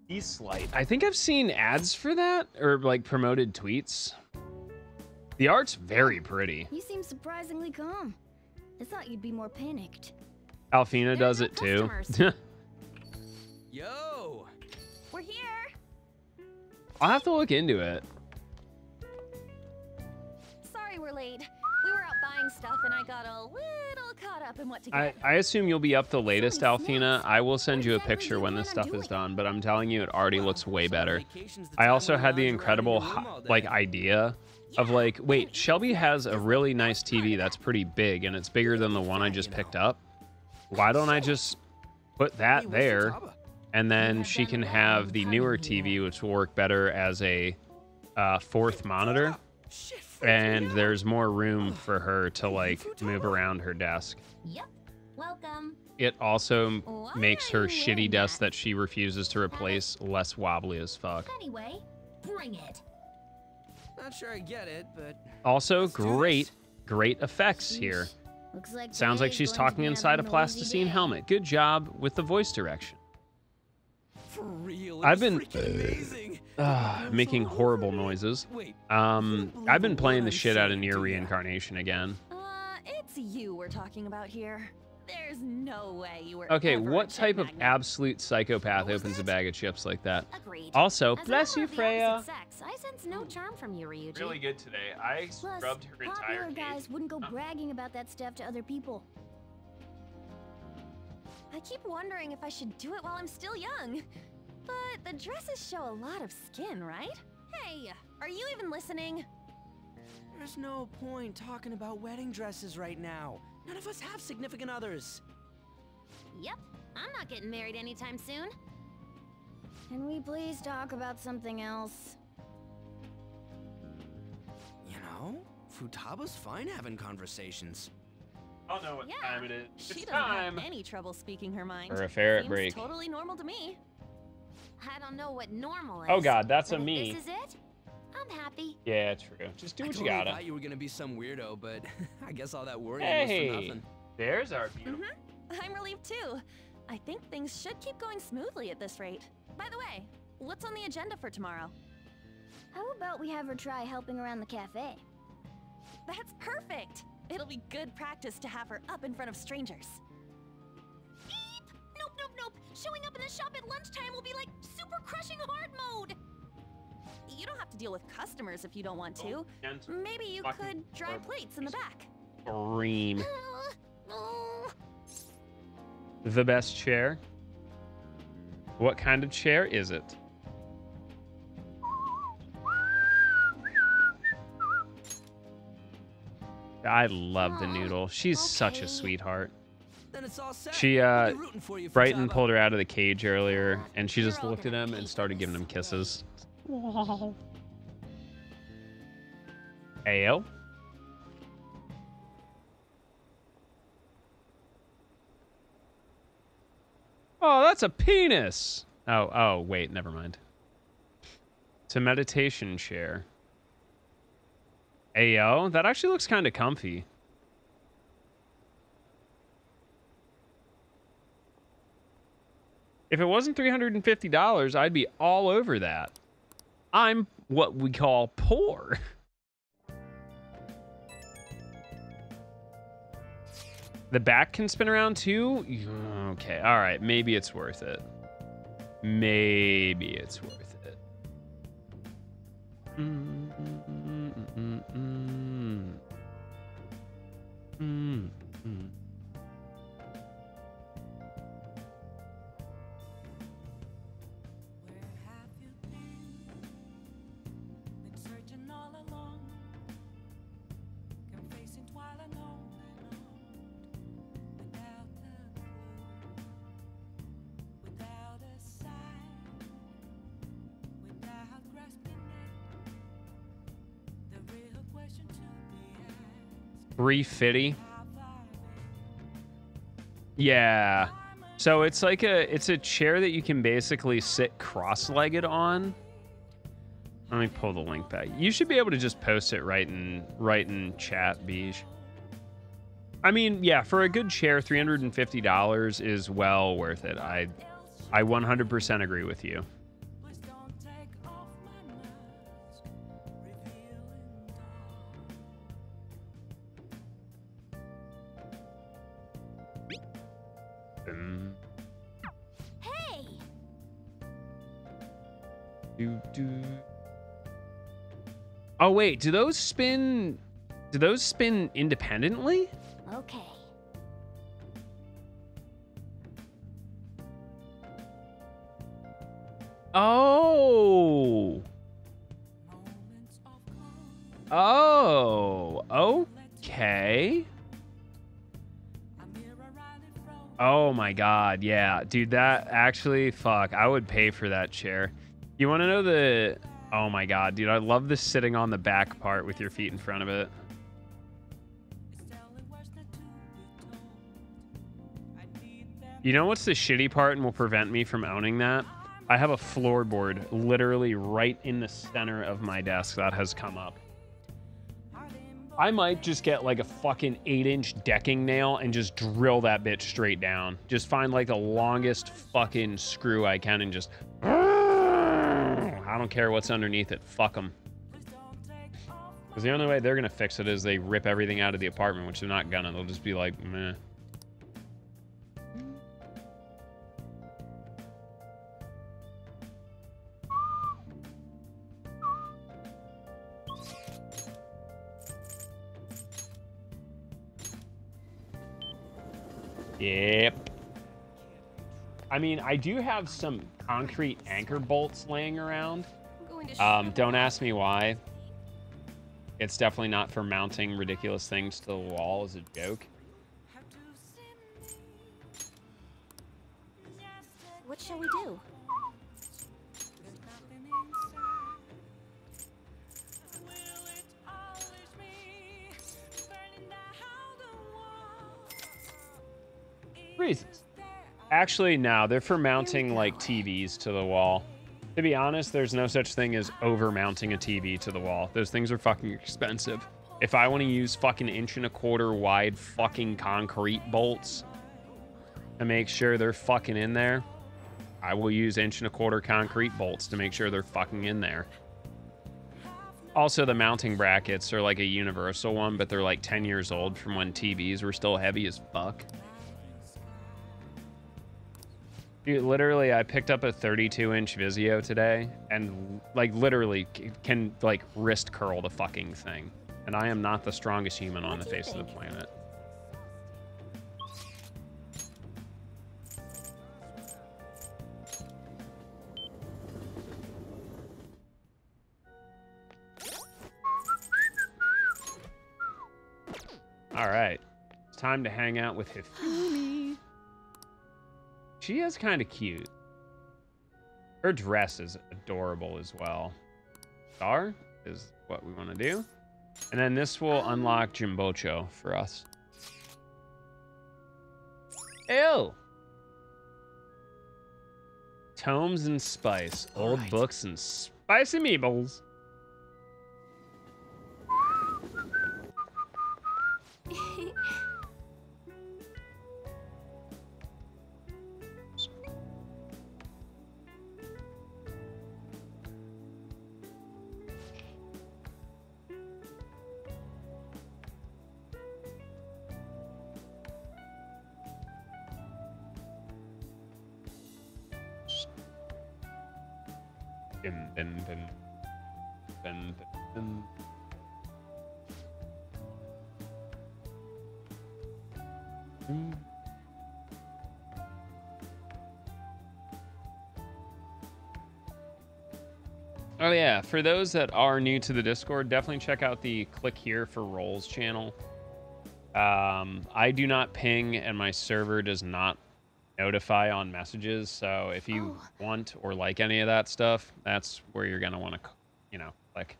E-Slight. I think I've seen ads for that, or, like, promoted tweets. The art's very pretty. You seem surprisingly calm. I thought you'd be more panicked. Alfina does it too. Yo! We're here! I'll have to look into it. Sorry we're late. We were out buying stuff and I got a little caught up in what to get. I assume you'll be up the latest, Alfina. I will send you a picture when this stuff is done, but I'm telling you, it already looks way better. I also had the incredible, like, idea of, like, wait, Shelby has a really nice TV that's pretty big, and it's bigger than the one I just picked up. Why don't I just put that there, and then she can have the newer TV, which will work better as a fourth monitor, and there's more room for her to, like, move around her desk. Yep. Welcome. It also makes her shitty desk that she refuses to replace less wobbly as fuck. Anyway, bring it. Not sure I get it, but Also, great effects here. Looks like Sounds like today's she's going to talking be inside a another noisy plasticine day. helmet. Good job with the voice direction. for real, I've been amazing. making horrible noises. I've been playing the shit out of Near Reincarnation again. It's you we're talking about here. There's no way you were Okay, ever what a type of magnet. absolute psychopath opens a bag of chips like that? Agreed. Also, As a bless member you, of the Freya. opposite sex, I sense no charm from you, Ryuji. Really good today. I Plus, scrubbed her entire popular guys cage. wouldn't go bragging about that stuff to other people. I keep wondering if I should do it while I'm still young. But the dresses show a lot of skin, right? Hey, are you even listening? There's no point talking about wedding dresses right now. None of us have significant others. Yep, I'm not getting married anytime soon. Can we please talk about something else? You know, Futaba's fine having conversations. I don't know what time it is. She It's doesn't time. have any trouble speaking her mind. For a ferret Seems break. totally normal to me. I don't know what normal is. Oh god, that's a but if me. This is it. I'm happy. Yeah, true. Just do I what you totally gotta. thought you were gonna be some weirdo, but I guess all that worrying was Hey, for nothing. there's our beautiful. I'm relieved too. I think things should keep going smoothly at this rate. By the way, what's on the agenda for tomorrow? How about we have her try helping around the cafe? That's perfect. It'll be good practice to have her up in front of strangers. Beep! Nope, nope, nope. Showing up in the shop at lunchtime will be like super crushing hard mode. You don't have to deal with customers if you don't want to. Kent. Maybe you could dry plates in the back. Scream. The best chair? What kind of chair is it? I love the noodle. She's such a sweetheart. Then it's all set. She, I'll be rooting for you, Brighton Futaba. pulled her out of the cage earlier, and she just looked at him and started giving him kisses. Heyo. Oh, that's a penis. Oh, wait, never mind. It's a meditation chair. Ayo, that actually looks kind of comfy. If it wasn't $350, I'd be all over that. I'm what we call poor. The back can spin around too? Okay, all right. Maybe it's worth it. Maybe it's worth it. 350. Yeah. So it's like it's a chair that you can basically sit cross-legged on. Let me pull the link back. You should be able to just post it right in chat, Beige. I mean, yeah, for a good chair, $350 is well worth it. I 100% agree with you. Hey! Oh wait, do those spin independently? Okay. Oh. Oh, okay. Oh my god, yeah. Dude, that actually, fuck, I would pay for that chair. You want to know the... Oh my god, dude, I love this sitting on the back part with your feet in front of it. You know what's the shitty part and will prevent me from owning that? I have a floorboard literally right in the center of my desk that has come up. I might just get like a fucking 8-inch decking nail and just drill that bitch straight down. Just find like the longest fucking screw I can and just... I don't care what's underneath it. Fuck them. Because the only way they're going to fix it is they rip everything out of the apartment, which they're not gonna. They'll just be like, meh. Yep. I mean, I do have some concrete anchor bolts laying around. Don't ask me why. It's definitely not for mounting ridiculous things to the wall as a joke. What shall we do? Reasons. Actually, no, they're for mounting like TVs to the wall. To be honest, there's no such thing as over mounting a TV to the wall. Those things are fucking expensive. If I want to use fucking 1.25 wide fucking concrete bolts to make sure they're fucking in there, I will use 1.25 concrete bolts to make sure they're fucking in there. Also, the mounting brackets are like a universal one, but they're like 10 years old from when TVs were still heavy as fuck. Dude, literally, I picked up a 32-inch Vizio today, and like literally can like wrist curl the fucking thing. And I am not the strongest human on the face of the planet. All right, it's time to hang out with Hifumi. She is kind of cute. Her dress is adorable as well. Star is what we want to do. And then this will unlock Jimbocho for us. Ew! Tomes and spice. Old books and spicy meebles. Oh yeah, for those that are new to the Discord, definitely check out the Click Here for Roles channel. I do not ping and my server does not notify on messages, so if you want or like any of that stuff, that's where you're gonna want to, you know, click.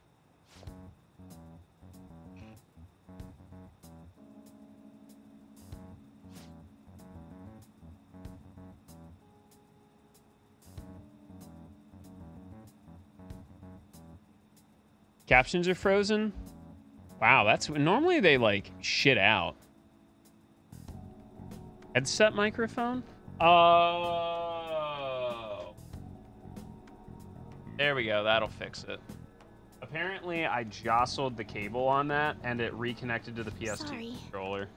Captions are frozen? Wow, that's... Normally they, like, shit out. Headset microphone? Oh. There we go. That'll fix it. Apparently, I jostled the cable on that, and it reconnected to the PS2 controller.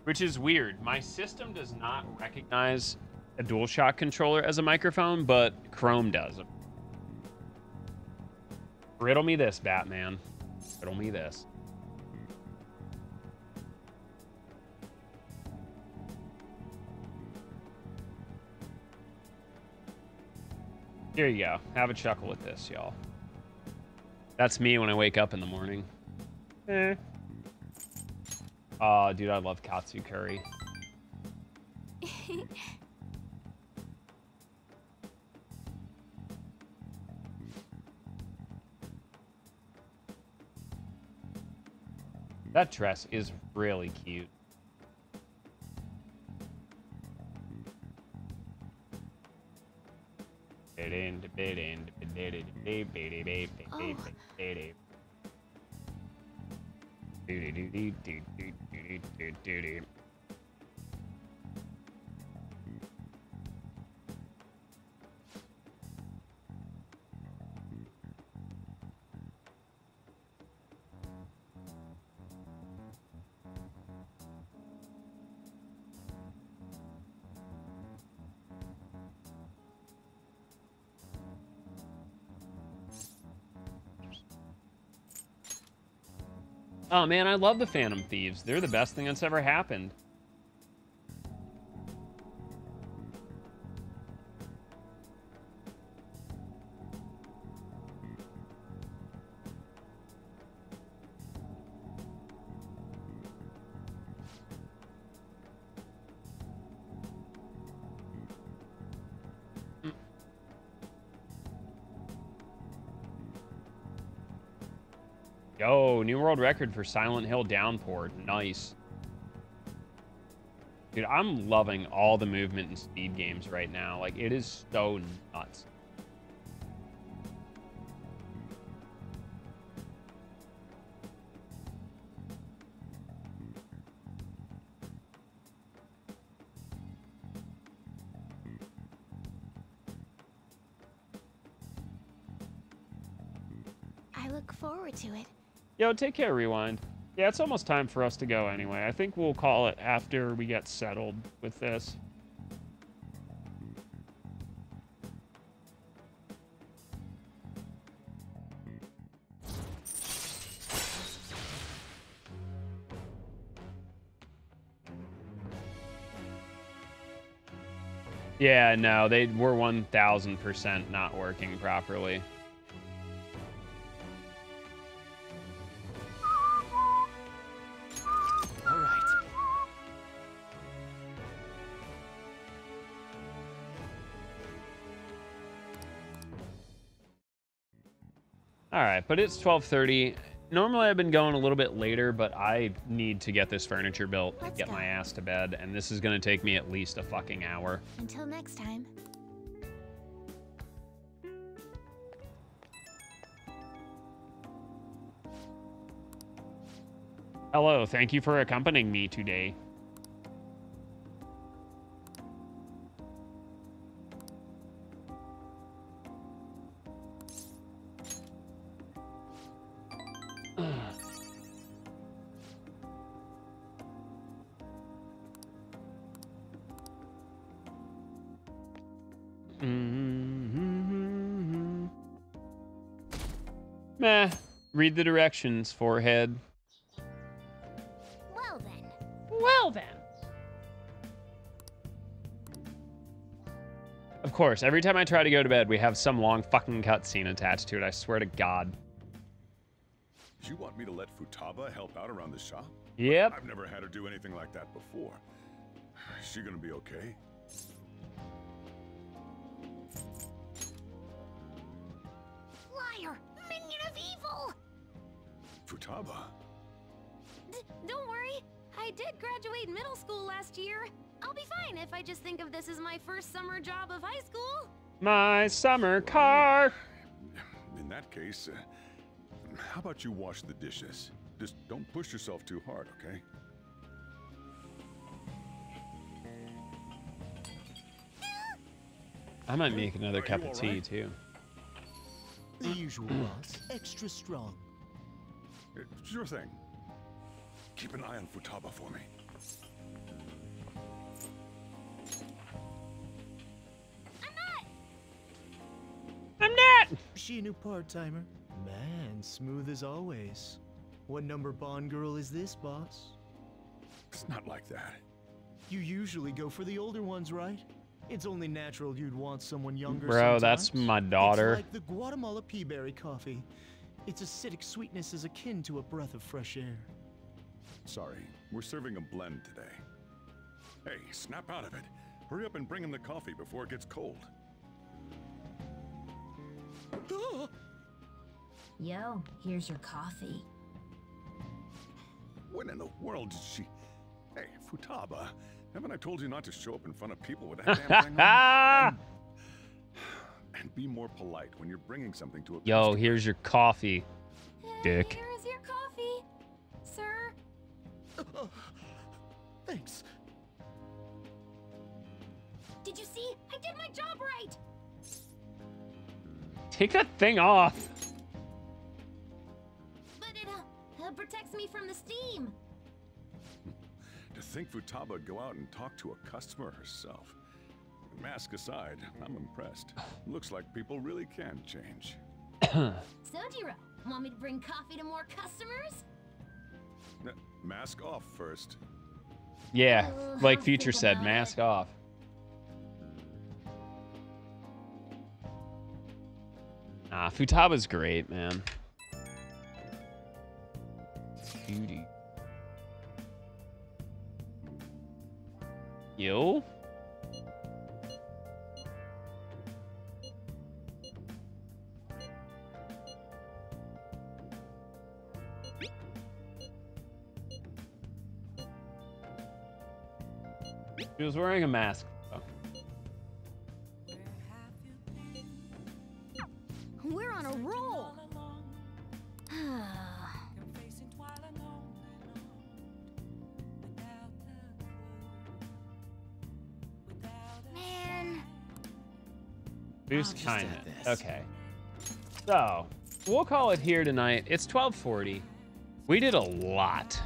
Which is weird. My system does not recognize a DualShock controller as a microphone, but Chrome does. Riddle me this, Batman. Riddle me this. Here you go. Have a chuckle with this, y'all. That's me when I wake up in the morning. Eh. Oh, dude, I love katsu curry. That dress is really cute. Oh man, I love the Phantom Thieves. They're the best thing that's ever happened. Yo, new world record for Silent Hill Downpour. Nice. Dude, I'm loving all the movement and speed games right now. Like, it is so nuts. I look forward to it. Yo, take care, Rewind. Yeah, it's almost time for us to go anyway. I think we'll call it after we get settled with this. Yeah, no, they were 1000% not working properly. All right, but it's 12:30. Normally I've been going a little bit later, but I need to get this furniture built and get my ass to bed, and this is going to take me at least a fucking hour. Until next time. Hello, thank you for accompanying me today. Meh. Read the directions, forehead. Well then. Well then. Of course, every time I try to go to bed, we have some long fucking cutscene attached to it. I swear to God. You want me to let Futaba help out around the shop? Yep. I've never had her do anything like that before. Is she gonna be okay? Liar! Minion of evil! Futaba? Don't worry. I did graduate middle school last year. I'll be fine if I just think of this as my first summer job of high school. My summer car. In that case, how about you wash the dishes? Just don't push yourself too hard, okay? I might make another cup of tea, too. The usual, boss. Extra strong. Sure thing. Keep an eye on Futaba for me. I'm not! She a new part-timer? Man, smooth as always. What number Bond girl is this, boss? It's not like that. You usually go for the older ones, right? It's only natural you'd want someone younger. Bro, that's my daughter. It's like the Guatemala peaberry coffee. Its acidic sweetness is akin to a breath of fresh air. Sorry, we're serving a blend today. Hey, snap out of it. Hurry up and bring him the coffee before it gets cold. Yo, here's your coffee. When in the world did she... Hey, Futaba, haven't I told you not to show up in front of people with that damn thing on? And be more polite when you're bringing something to a Yo, customer. here's your coffee, dick. Here's your coffee, sir. Thanks. Did you see? I did my job right. Take that thing off. But it protects me from the steam. To think Futaba would go out and talk to a customer herself. Mask aside, I'm impressed. Looks like people really can change. Sojiro, want me to bring coffee to more customers? Mask off first. Yeah, like I'll Future think said, about mask it. off. Nah, Futaba's great, man. Beauty. Yo? She was wearing a mask. Oh. We're on a roll. Man. Boost I'll just kindness. add this. Okay. So, we'll call it here tonight. It's 12:40. We did a lot.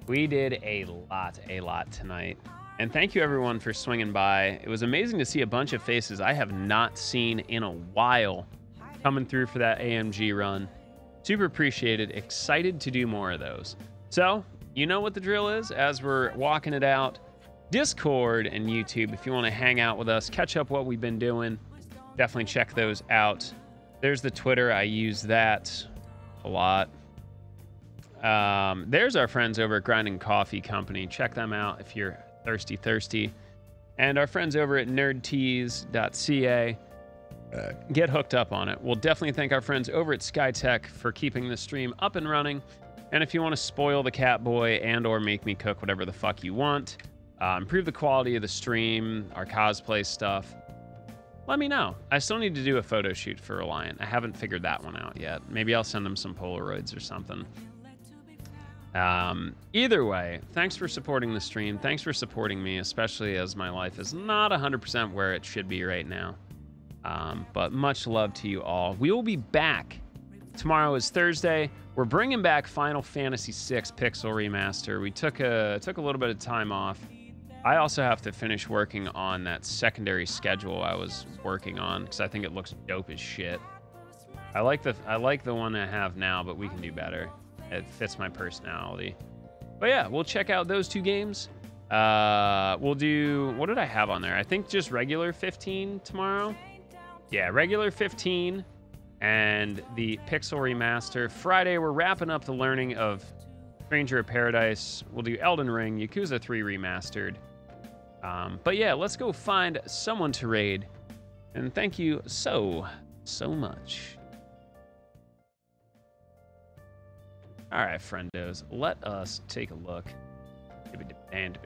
We did a lot tonight. And thank you everyone for swinging by. It was amazing to see a bunch of faces I have not seen in a while coming through for that AMG run. Super appreciated. Excited to do more of those. So, you know what the drill is as we're walking it out. Discord and YouTube, if you want to hang out with us, catch up what we've been doing, definitely check those out. There's the Twitter. I use that a lot. There's our friends over at Grinding Coffee Company. Check them out if you're thirsty. And our friends over at nerdtees.ca. Get hooked up on it. We'll definitely thank our friends over at SkyTech for keeping the stream up and running. And if you want to spoil the Catboy and or make me cook whatever the fuck you want, improve the quality of the stream, our cosplay stuff, let me know. I still need to do a photo shoot for Reliant. I haven't figured that one out yet. Maybe I'll send them some Polaroids or something. Either way, thanks for supporting the stream. Thanks for supporting me, especially as my life is not 100% where it should be right now. But much love to you all. We will be back. Tomorrow is Thursday. We're bringing back Final Fantasy VI Pixel Remaster. We took a little bit of time off. I also have to finish working on that secondary schedule I was working on because I think it looks dope as shit. I like the one I have now, but we can do better. It fits my personality. But yeah, we'll check out those two games. We'll do, what did I have on there? I think just regular 15 tomorrow. Yeah, regular 15 and the Pixel Remaster. Friday, we're wrapping up the learning of Stranger of Paradise. We'll do Elden Ring, Yakuza 3 Remastered. But yeah, let's go find someone to raid. And thank you so much. All right, friendos, let us take a look.